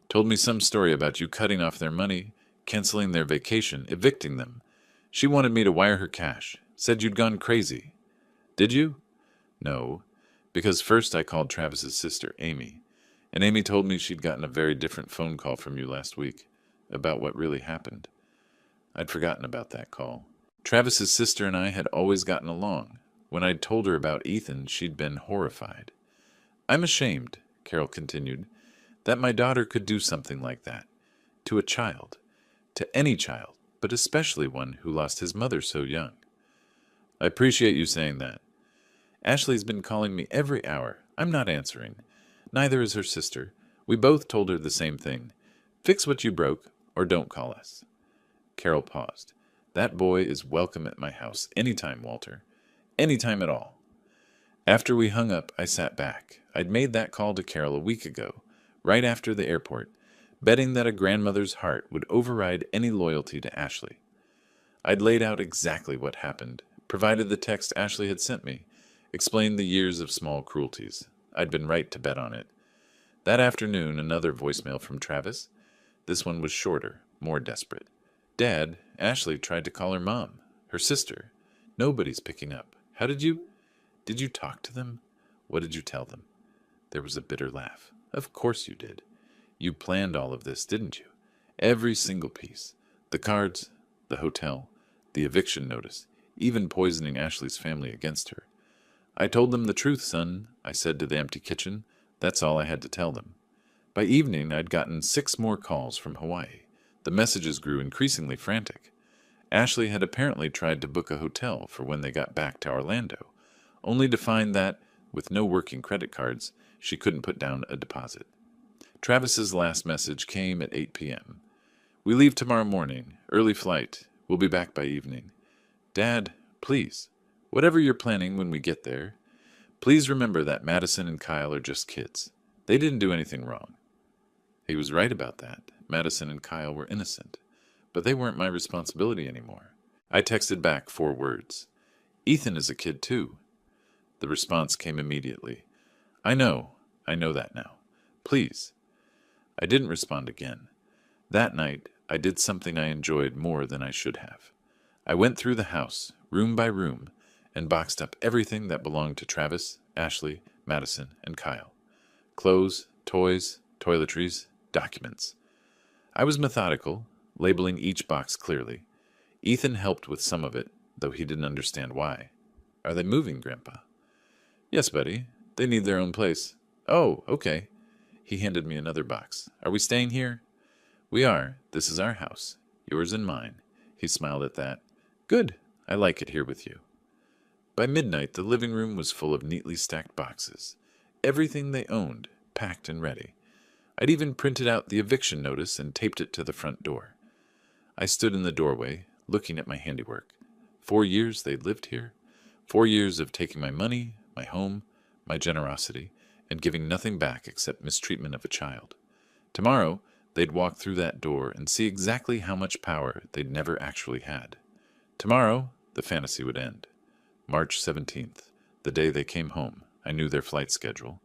Told me some story about you cutting off their money, canceling their vacation, evicting them. She wanted me to wire her cash. Said you'd gone crazy. Did you? No, because first I called Travis's sister, Amy, and Amy told me she'd gotten a very different phone call from you last week about what really happened. I'd forgotten about that call. Travis's sister and I had always gotten along. When I'd told her about Ethan, she'd been horrified. I'm ashamed, Carol continued, that my daughter could do something like that. To a child. To any child, but especially one who lost his mother so young. I appreciate you saying that. Ashley's been calling me every hour. I'm not answering. Neither is her sister. We both told her the same thing. Fix what you broke, or don't call us. Carol paused. That boy is welcome at my house anytime, Walter. Anytime at all. After we hung up, I sat back. I'd made that call to Carol a week ago, right after the airport, betting that a grandmother's heart would override any loyalty to Ashley. I'd laid out exactly what happened, provided the text Ashley had sent me, explained the years of small cruelties. I'd been right to bet on it. That afternoon, another voicemail from Travis. This one was shorter, more desperate. Dad, Ashley tried to call her mom, her sister. Nobody's picking up. How did you talk to them? What did you tell them? There was a bitter laugh. Of course you did. You planned all of this, didn't you? Every single piece. The cards, the hotel, the eviction notice, even poisoning Ashley's family against her. I told them the truth, son, I said to the empty kitchen. That's all I had to tell them. By evening, I'd gotten 6 more calls from Hawaii. The messages grew increasingly frantic. Ashley had apparently tried to book a hotel for when they got back to Orlando, only to find that, with no working credit cards, she couldn't put down a deposit. Travis's last message came at 8 p.m. We leave tomorrow morning, early flight. We'll be back by evening. Dad, please, whatever you're planning when we get there, please remember that Madison and Kyle are just kids. They didn't do anything wrong. He was right about that. Madison and Kyle were innocent, but they weren't my responsibility anymore. I texted back 4 words. Ethan is a kid too. The response came immediately. I know that now. Please. I didn't respond again. That night, I did something I enjoyed more than I should have. I went through the house, room by room, and boxed up everything that belonged to Travis, Ashley, Madison, and Kyle. Clothes, toys, toiletries, documents. I was methodical, labeling each box clearly. Ethan helped with some of it, though he didn't understand why. Are they moving, Grandpa? Yes, buddy. They need their own place. Oh, okay. He handed me another box. Are we staying here? We are. This is our house. Yours and mine. He smiled at that. Good. I like it here with you. By midnight, the living room was full of neatly stacked boxes. Everything they owned, packed and ready. I'd even printed out the eviction notice and taped it to the front door. I stood in the doorway, looking at my handiwork. 4 years they'd lived here. 4 years of taking my money, my home, my generosity, and giving nothing back except mistreatment of a child. Tomorrow, they'd walk through that door and see exactly how much power they'd never actually had. Tomorrow, the fantasy would end. March 17th, the day they came home. I knew their flight schedule.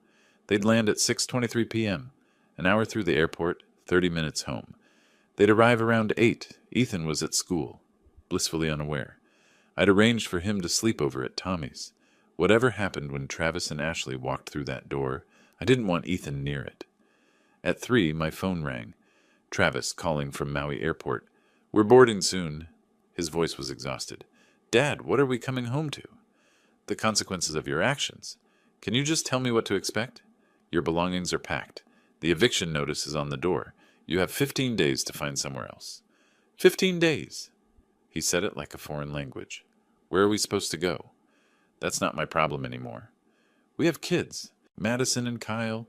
They'd land at 6:23 p.m., an hour through the airport, 30 minutes home. They'd arrive around 8. Ethan was at school, blissfully unaware. I'd arranged for him to sleep over at Tommy's. Whatever happened when Travis and Ashley walked through that door, I didn't want Ethan near it. At 3, my phone rang. Travis calling from Maui Airport. We're boarding soon. His voice was exhausted. Dad, what are we coming home to? The consequences of your actions. Can you just tell me what to expect? Your belongings are packed. The eviction notice is on the door. You have 15 days to find somewhere else. 15 days. He said it like a foreign language. Where are we supposed to go? That's not my problem anymore. We have kids. Madison and Kyle.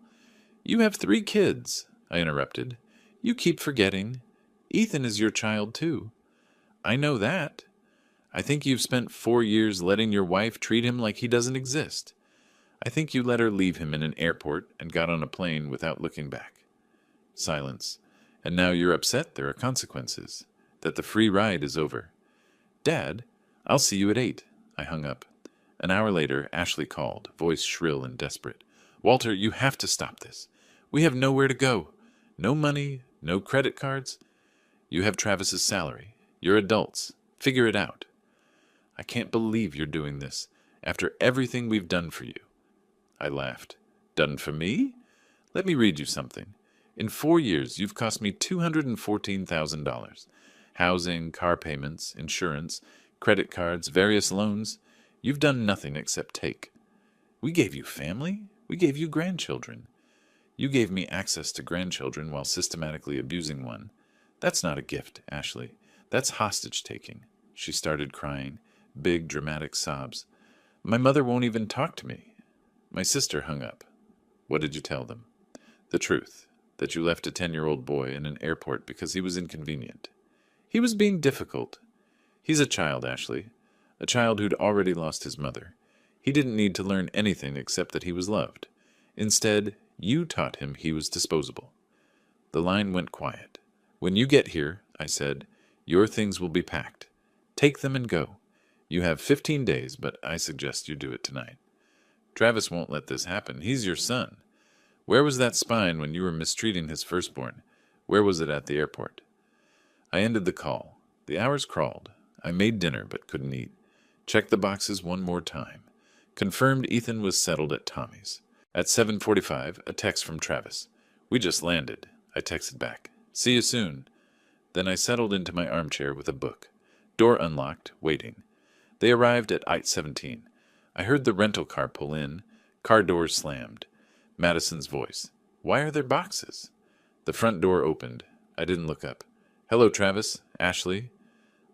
You have 3 kids, I interrupted. You keep forgetting. Ethan is your child too. I know that. I think you've spent 4 years letting your wife treat him like he doesn't exist. I think you let her leave him in an airport and got on a plane without looking back. Silence. And now you're upset there are consequences, that the free ride is over. Dad, I'll see you at 8. I hung up. An hour later, Ashley called, voice shrill and desperate. Walter, you have to stop this. We have nowhere to go. No money, no credit cards. You have Travis's salary. You're adults. Figure it out. I can't believe you're doing this, after everything we've done for you. I laughed. Done for me? Let me read you something. In 4 years, you've cost me $214,000. Housing, car payments, insurance, credit cards, various loans. You've done nothing except take. We gave you family. We gave you grandchildren. You gave me access to grandchildren while systematically abusing one. That's not a gift, Ashley. That's hostage-taking. She started crying, big, dramatic sobs. My mother won't even talk to me. My sister hung up. What did you tell them? The truth, that you left a 10-year-old boy in an airport because he was inconvenient. He was being difficult. He's a child, Ashley. A child who'd already lost his mother. He didn't need to learn anything except that he was loved. Instead, you taught him he was disposable. The line went quiet. When you get here, I said, your things will be packed. Take them and go. You have 15 days, but I suggest you do it tonight. Travis won't let this happen. He's your son. Where was that spine when you were mistreating his firstborn? Where was it at the airport? I ended the call. The hours crawled. I made dinner but couldn't eat. Checked the boxes one more time. Confirmed Ethan was settled at Tommy's. At 7:45, a text from Travis. "We just landed." I texted back. "See you soon." Then I settled into my armchair with a book. Door unlocked, waiting. They arrived at I-17. I heard the rental car pull in. Car doors slammed. Madison's voice. "Why are there boxes?" The front door opened. I didn't look up. "Hello, Travis. Ashley."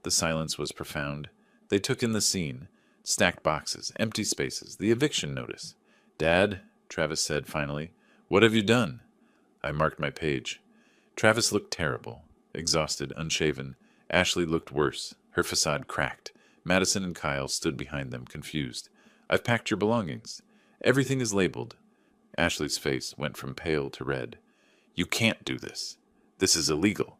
The silence was profound. They took in the scene. Stacked boxes, empty spaces, the eviction notice. "Dad," Travis said finally, "what have you done?" I marked my page. Travis looked terrible. Exhausted, unshaven. Ashley looked worse. Her facade cracked. Madison and Kyle stood behind them, confused. "I've packed your belongings. Everything is labeled." Ashley's face went from pale to red. "You can't do this. This is illegal."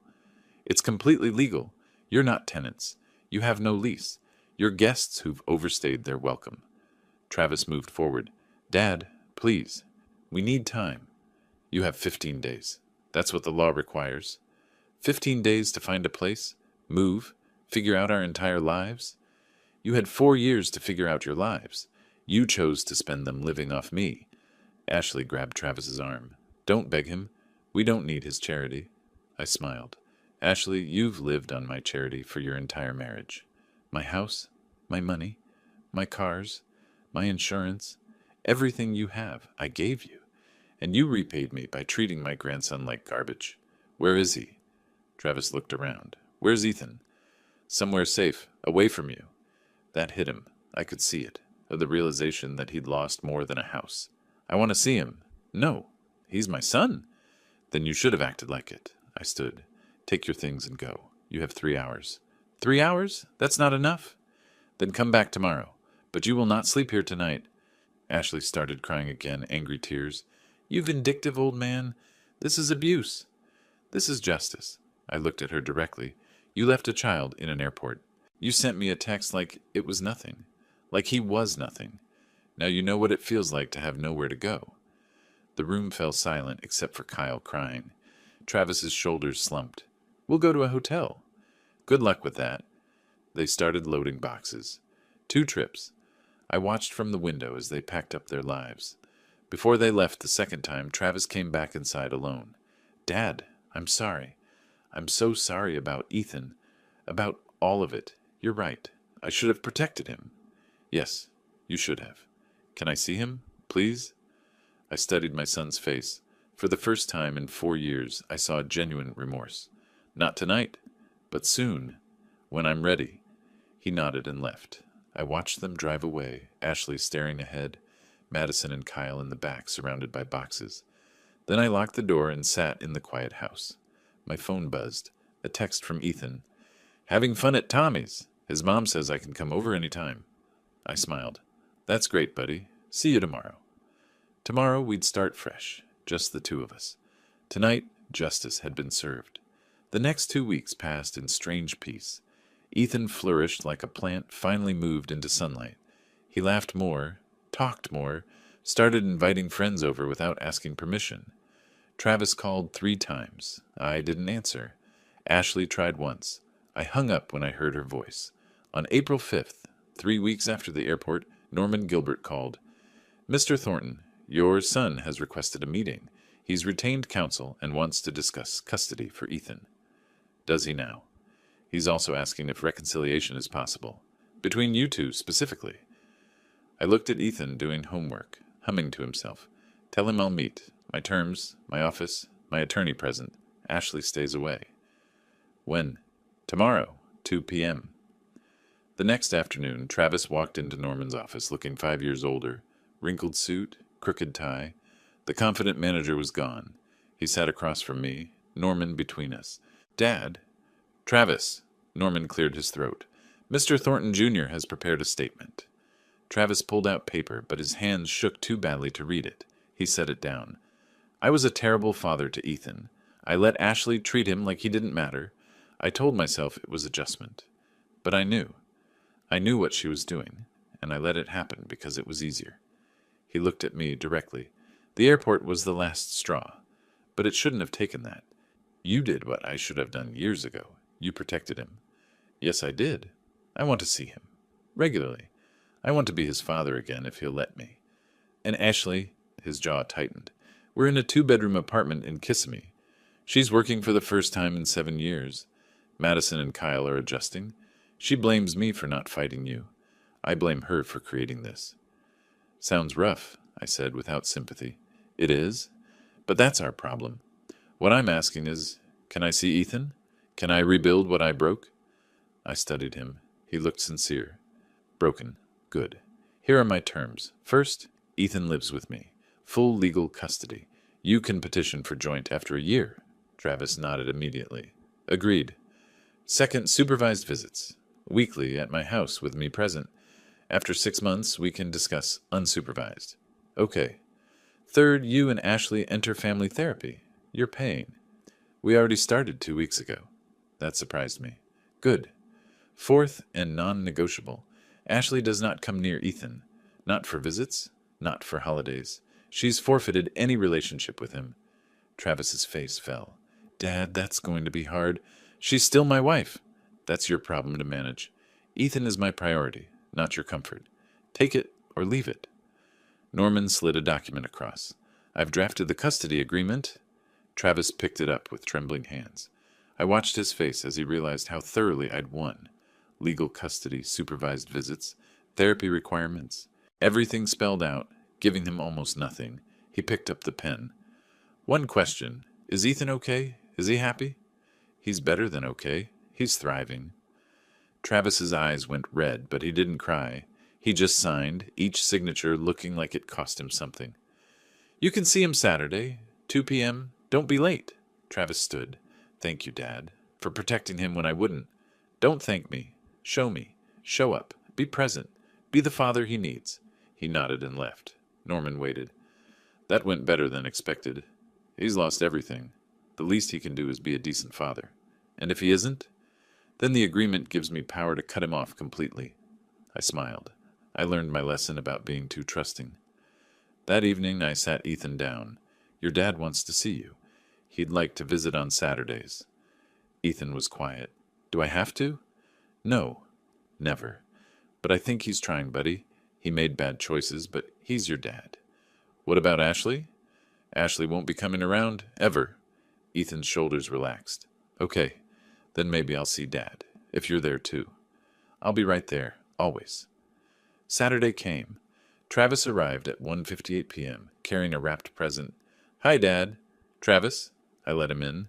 "It's completely legal. You're not tenants. You have no lease. You're guests who've overstayed their welcome." Travis moved forward. "Dad, please. We need time." "You have 15 days. That's what the law requires." 15 days to find a place? Move? Figure out our entire lives? You had 4 years to figure out your lives. You chose to spend them living off me. Ashley grabbed Travis's arm. "Don't beg him. We don't need his charity." I smiled. "Ashley, you've lived on my charity for your entire marriage. My house, my money, my cars, my insurance, everything you have, I gave you. And you repaid me by treating my grandson like garbage. Where is he?" Travis looked around. "Where's Ethan?" "Somewhere safe, away from you." That hit him. I could see it, of the realization that he'd lost more than a house. "I want to see him." "No, he's my son." "Then you should have acted like it." I stood. "Take your things and go. You have 3 hours." 3 hours? That's not enough." "Then come back tomorrow. But you will not sleep here tonight." Ashley started crying again, angry tears. "You vindictive old man. This is abuse." "This is justice." I looked at her directly. "You left a child in an airport. You sent me a text like it was nothing. Like he was nothing. Now you know what it feels like to have nowhere to go." The room fell silent except for Kyle crying. Travis's shoulders slumped. "We'll go to a hotel." "Good luck with that." They started loading boxes. 2 trips. I watched from the window as they packed up their lives. Before they left the second time, Travis came back inside alone. "Dad, I'm sorry. I'm so sorry about Ethan. About all of it. You're right. I should have protected him." "Yes, you should have. Can I see him, please?" I studied my son's face. For the first time in 4 years, I saw genuine remorse. "Not tonight, but soon, when I'm ready." He nodded and left. I watched them drive away, Ashley staring ahead, Madison and Kyle in the back, surrounded by boxes. Then I locked the door and sat in the quiet house. My phone buzzed. A text from Ethan. "Having fun at Tommy's. His mom says I can come over any time." I smiled. "That's great, buddy. See you tomorrow." Tomorrow we'd start fresh, just the 2 of us. Tonight, justice had been served. The next 2 weeks passed in strange peace. Ethan flourished like a plant finally moved into sunlight. He laughed more, talked more, started inviting friends over without asking permission. Travis called 3 times. I didn't answer. Ashley tried once. I hung up when I heard her voice. On April 5th, 3 weeks after the airport, Norman Gilbert called. "Mr. Thornton, your son has requested a meeting. He's retained counsel and wants to discuss custody for Ethan." "Does he now?" "He's also asking if reconciliation is possible. Between you 2 specifically." I looked at Ethan doing homework, humming to himself. "Tell him I'll meet. My terms, my office, my attorney present. Ashley stays away." "When?" "Tomorrow, 2 p.m. The next afternoon, Travis walked into Norman's office looking 5 years older. Wrinkled suit, crooked tie. The confident manager was gone. He sat across from me, Norman between us. "Dad." "Travis." Norman cleared his throat. "Mr. Thornton Jr. has prepared a statement." Travis pulled out paper, but his hands shook too badly to read it. He set it down. "I was a terrible father to Ethan. I let Ashley treat him like he didn't matter. I told myself it was adjustment. But I knew. I knew what she was doing, and I let it happen because it was easier." He looked at me directly. "The airport was the last straw. But it shouldn't have taken that. You did what I should have done years ago. You protected him." "Yes, I did. I want to see him. Regularly. I want to be his father again if he'll let me. And Ashley, His jaw tightened. We're in a 2-bedroom apartment in Kissimmee. She's working for the first time in 7 years. Madison and Kyle are adjusting. She blames me for not fighting you. I blame her for creating this. Sounds rough, I said without sympathy. It is, but that's our problem. What I'm asking is, can I see Ethan? Can I rebuild what I broke? I studied him. He looked sincere. Broken. Good. Here are my terms. First, Ethan lives with me. Full legal custody. You can petition for joint after a year. Travis nodded immediately. Agreed. Second, supervised visits. Weekly at my house with me present. After 6 months, we can discuss unsupervised. Okay. Third, you and Ashley enter family therapy. You're paying. We already started 2 weeks ago. That surprised me. Good. Fourth, and non-negotiable. Ashley does not come near Ethan. Not for visits, not for holidays. She's forfeited any relationship with him. Travis's face fell. Dad, that's going to be hard. She's still my wife. That's your problem to manage. Ethan is my priority, not your comfort. Take it or leave it. Norman slid a document across. I've drafted the custody agreement. Travis picked it up with trembling hands. I watched his face as he realized how thoroughly I'd won. Legal custody, supervised visits, therapy requirements, everything spelled out, giving him almost nothing. He picked up the pen. One question. Is Ethan okay? Is he happy? He's better than okay. He's thriving. Travis's eyes went red, but he didn't cry. He just signed, each signature looking like it cost him something. You can see him Saturday, 2 p.m. Don't be late. Travis stood. Thank you, Dad, for protecting him when I wouldn't. Don't thank me. Show me. Show up. Be present. Be the father he needs. He nodded and left. Norman waited. That went better than expected. He's lost everything. The least he can do is be a decent father. And if he isn't, then the agreement gives me power to cut him off completely. I smiled. I learned my lesson about being too trusting. That evening I sat Ethan down. Your dad wants to see you. He'd like to visit on Saturdays. Ethan was quiet. Do I have to? No. Never. But I think he's trying, buddy. He made bad choices, but he's your dad. What about Ashley? Ashley won't be coming around, ever. Ethan's shoulders relaxed. Okay, then maybe I'll see Dad, if you're there too. I'll be right there, always. Saturday came. Travis arrived at 1:58 p.m., carrying a wrapped present. Hi, Dad. Travis. I let him in.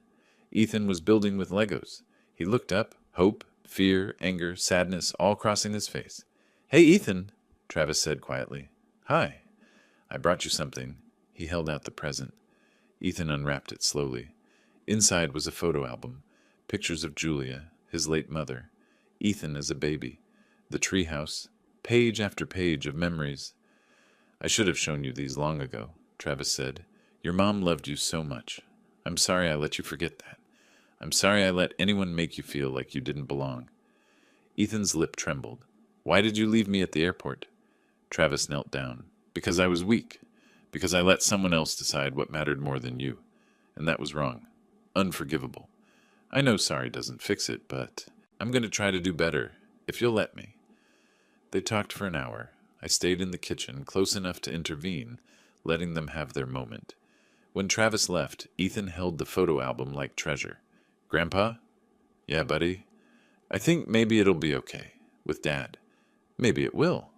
Ethan was building with Legos. He looked up, hope, fear, anger, sadness, all crossing his face. Hey, Ethan, Travis said quietly. Hi. I brought you something. He held out the present. Ethan unwrapped it slowly. Inside was a photo album, pictures of Julia, his late mother, Ethan as a baby, the treehouse, page after page of memories. I should have shown you these long ago, Travis said. Your mom loved you so much. I'm sorry I let you forget that. I'm sorry I let anyone make you feel like you didn't belong. Ethan's lip trembled. Why did you leave me at the airport? Travis knelt down. Because I was weak. Because I let someone else decide what mattered more than you. And that was wrong. Unforgivable. I know sorry doesn't fix it, but I'm going to try to do better, if you'll let me. They talked for an hour. I stayed in the kitchen, close enough to intervene, letting them have their moment. When Travis left, Ethan held the photo album like treasure. Grandpa? Yeah, buddy. I think maybe it'll be okay. With Dad. Maybe it will.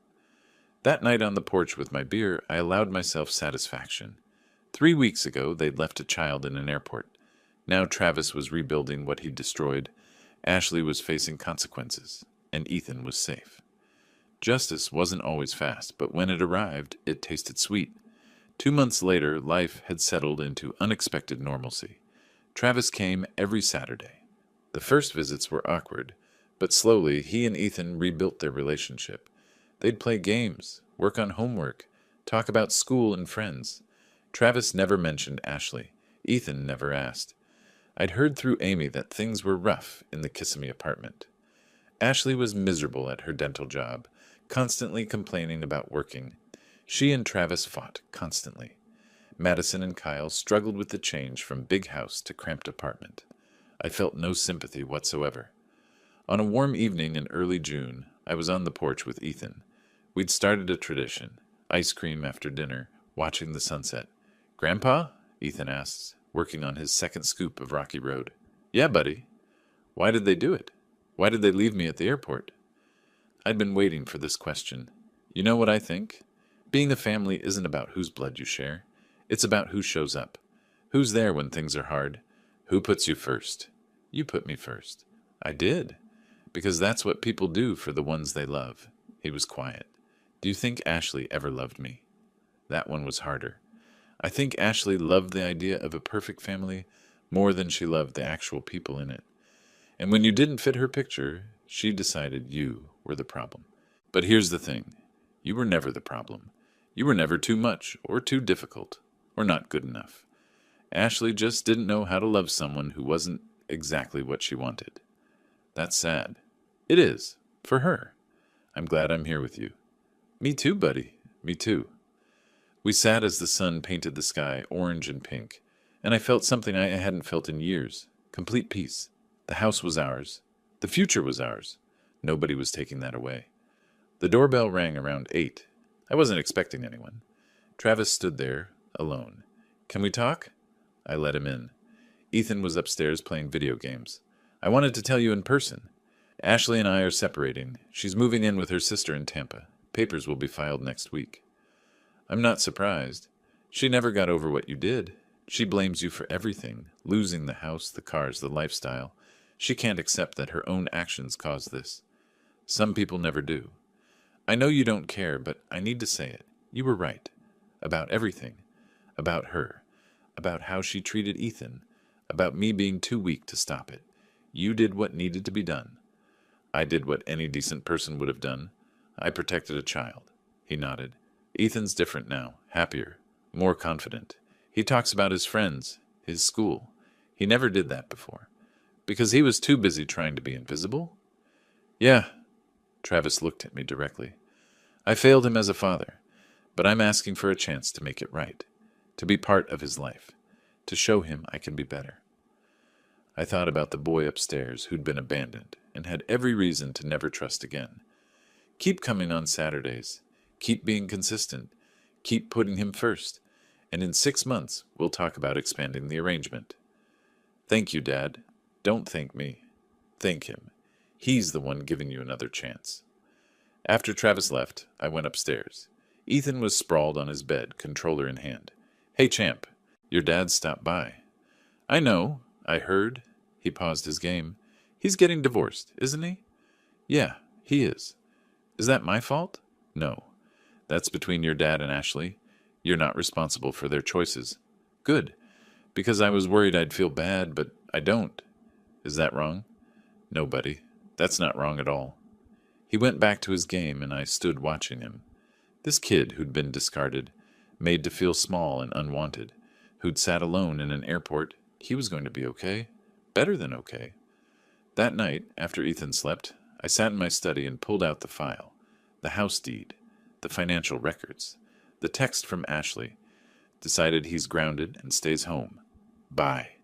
That night on the porch with my beer, I allowed myself satisfaction. 3 weeks ago, they'd left a child in an airport. Now Travis was rebuilding what he'd destroyed. Ashley was facing consequences, and Ethan was safe. Justice wasn't always fast, but when it arrived, it tasted sweet. 2 months later, life had settled into unexpected normalcy. Travis came every Saturday. The first visits were awkward, but slowly he and Ethan rebuilt their relationship. They'd play games, work on homework, talk about school and friends. Travis never mentioned Ashley. Ethan never asked. I'd heard through Amy that things were rough in the Kissimmee apartment. Ashley was miserable at her dental job, constantly complaining about working. She and Travis fought constantly. Madison and Kyle struggled with the change from big house to cramped apartment. I felt no sympathy whatsoever. On a warm evening in early June, I was on the porch with Ethan. We'd started a tradition, ice cream after dinner, watching the sunset. "Grandpa?" Ethan asks, working on his second scoop of Rocky Road. "Yeah, buddy." "Why did they do it? Why did they leave me at the airport?" I'd been waiting for this question. You know what I think? Being a family isn't about whose blood you share. It's about who shows up. Who's there when things are hard? Who puts you first? You put me first. I did. Because that's what people do for the ones they love. He was quiet. Do you think Ashley ever loved me? That one was harder. I think Ashley loved the idea of a perfect family more than she loved the actual people in it. And when you didn't fit her picture, she decided you were the problem. But here's the thing. You were never the problem. You were never too much, or too difficult, or not good enough. Ashley just didn't know how to love someone who wasn't exactly what she wanted. That's sad. It is, for her. I'm glad I'm here with you. Me too, buddy. Me too. We sat as the sun painted the sky orange and pink, and I felt something I hadn't felt in years. Complete peace. The house was ours. The future was ours. Nobody was taking that away. The doorbell rang around 8. I wasn't expecting anyone. Travis stood there, alone. "Can we talk?" I let him in. Ethan was upstairs playing video games. "I wanted to tell you in person. Ashley and I are separating. She's moving in with her sister in Tampa. Papers will be filed next week." "I'm not surprised. She never got over what you did. She blames you for everything, losing the house, the cars, the lifestyle. She can't accept that her own actions caused this. Some people never do. I know you don't care, but I need to say it. You were right. About everything. About her. About how she treated Ethan. About me being too weak to stop it. You did what needed to be done. I did what any decent person would have done. I protected a child." He nodded. "Ethan's different now. Happier. More confident. He talks about his friends. His school. He never did that before. Because he was too busy trying to be invisible?" "Yeah." Travis looked at me directly. "I failed him as a father, but I'm asking for a chance to make it right, to be part of his life, to show him I can be better." I thought about the boy upstairs who'd been abandoned and had every reason to never trust again. Keep coming on Saturdays. Keep being consistent. Keep putting him first. And in 6 months, we'll talk about expanding the arrangement. "Thank you, Dad. Don't thank me. Thank him. He's the one giving you another chance." After Travis left, I went upstairs. Ethan was sprawled on his bed, controller in hand. "Hey, champ, your dad stopped by." "I know. I heard." He paused his game. "He's getting divorced, isn't he?" "Yeah, he is." "Is that my fault?" "No. That's between your dad and Ashley. You're not responsible for their choices." "Good. Because I was worried I'd feel bad, but I don't." "Is that wrong?" "No, buddy. That's not wrong at all." He went back to his game, and I stood watching him. This kid who'd been discarded, made to feel small and unwanted, who'd sat alone in an airport, he was going to be okay. Better than okay. That night, after Ethan slept, I sat in my study and pulled out the file, the house deed, the financial records, the text from Ashley. Decided he's grounded and stays home. Bye.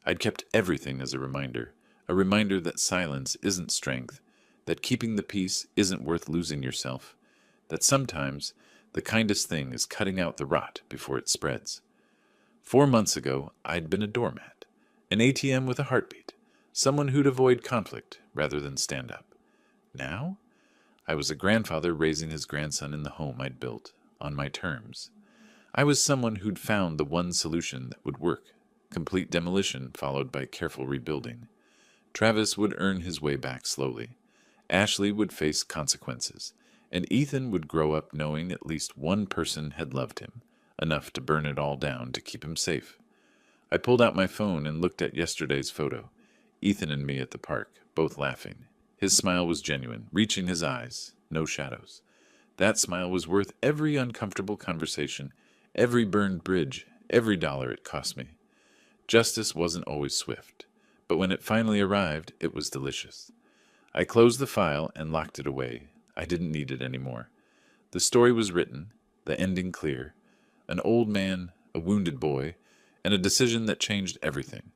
I'd kept everything as a reminder that silence isn't strength, that keeping the peace isn't worth losing yourself, that sometimes the kindest thing is cutting out the rot before it spreads. 4 months ago, I'd been a doormat, an ATM with a heartbeat, someone who'd avoid conflict rather than stand up. Now, I was a grandfather raising his grandson in the home I'd built, on my terms. I was someone who'd found the one solution that would work, complete demolition followed by careful rebuilding. Travis would earn his way back slowly. Ashley would face consequences, and Ethan would grow up knowing at least one person had loved him, enough to burn it all down to keep him safe. I pulled out my phone and looked at yesterday's photo. Ethan and me at the park, both laughing. His smile was genuine, reaching his eyes, no shadows. That smile was worth every uncomfortable conversation, every burned bridge, every dollar it cost me. Justice wasn't always swift, but when it finally arrived, it was delicious. I closed the file and locked it away. I didn't need it anymore. The story was written, the ending clear. An old man, a wounded boy, and a decision that changed everything.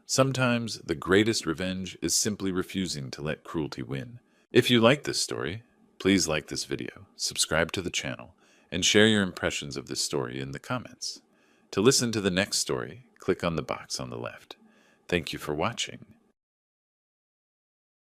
Sometimes the greatest revenge is simply refusing to let cruelty win. If you like this story, please like this video, subscribe to the channel, and share your impressions of this story in the comments. To listen to the next story, click on the box on the left. Thank you for watching,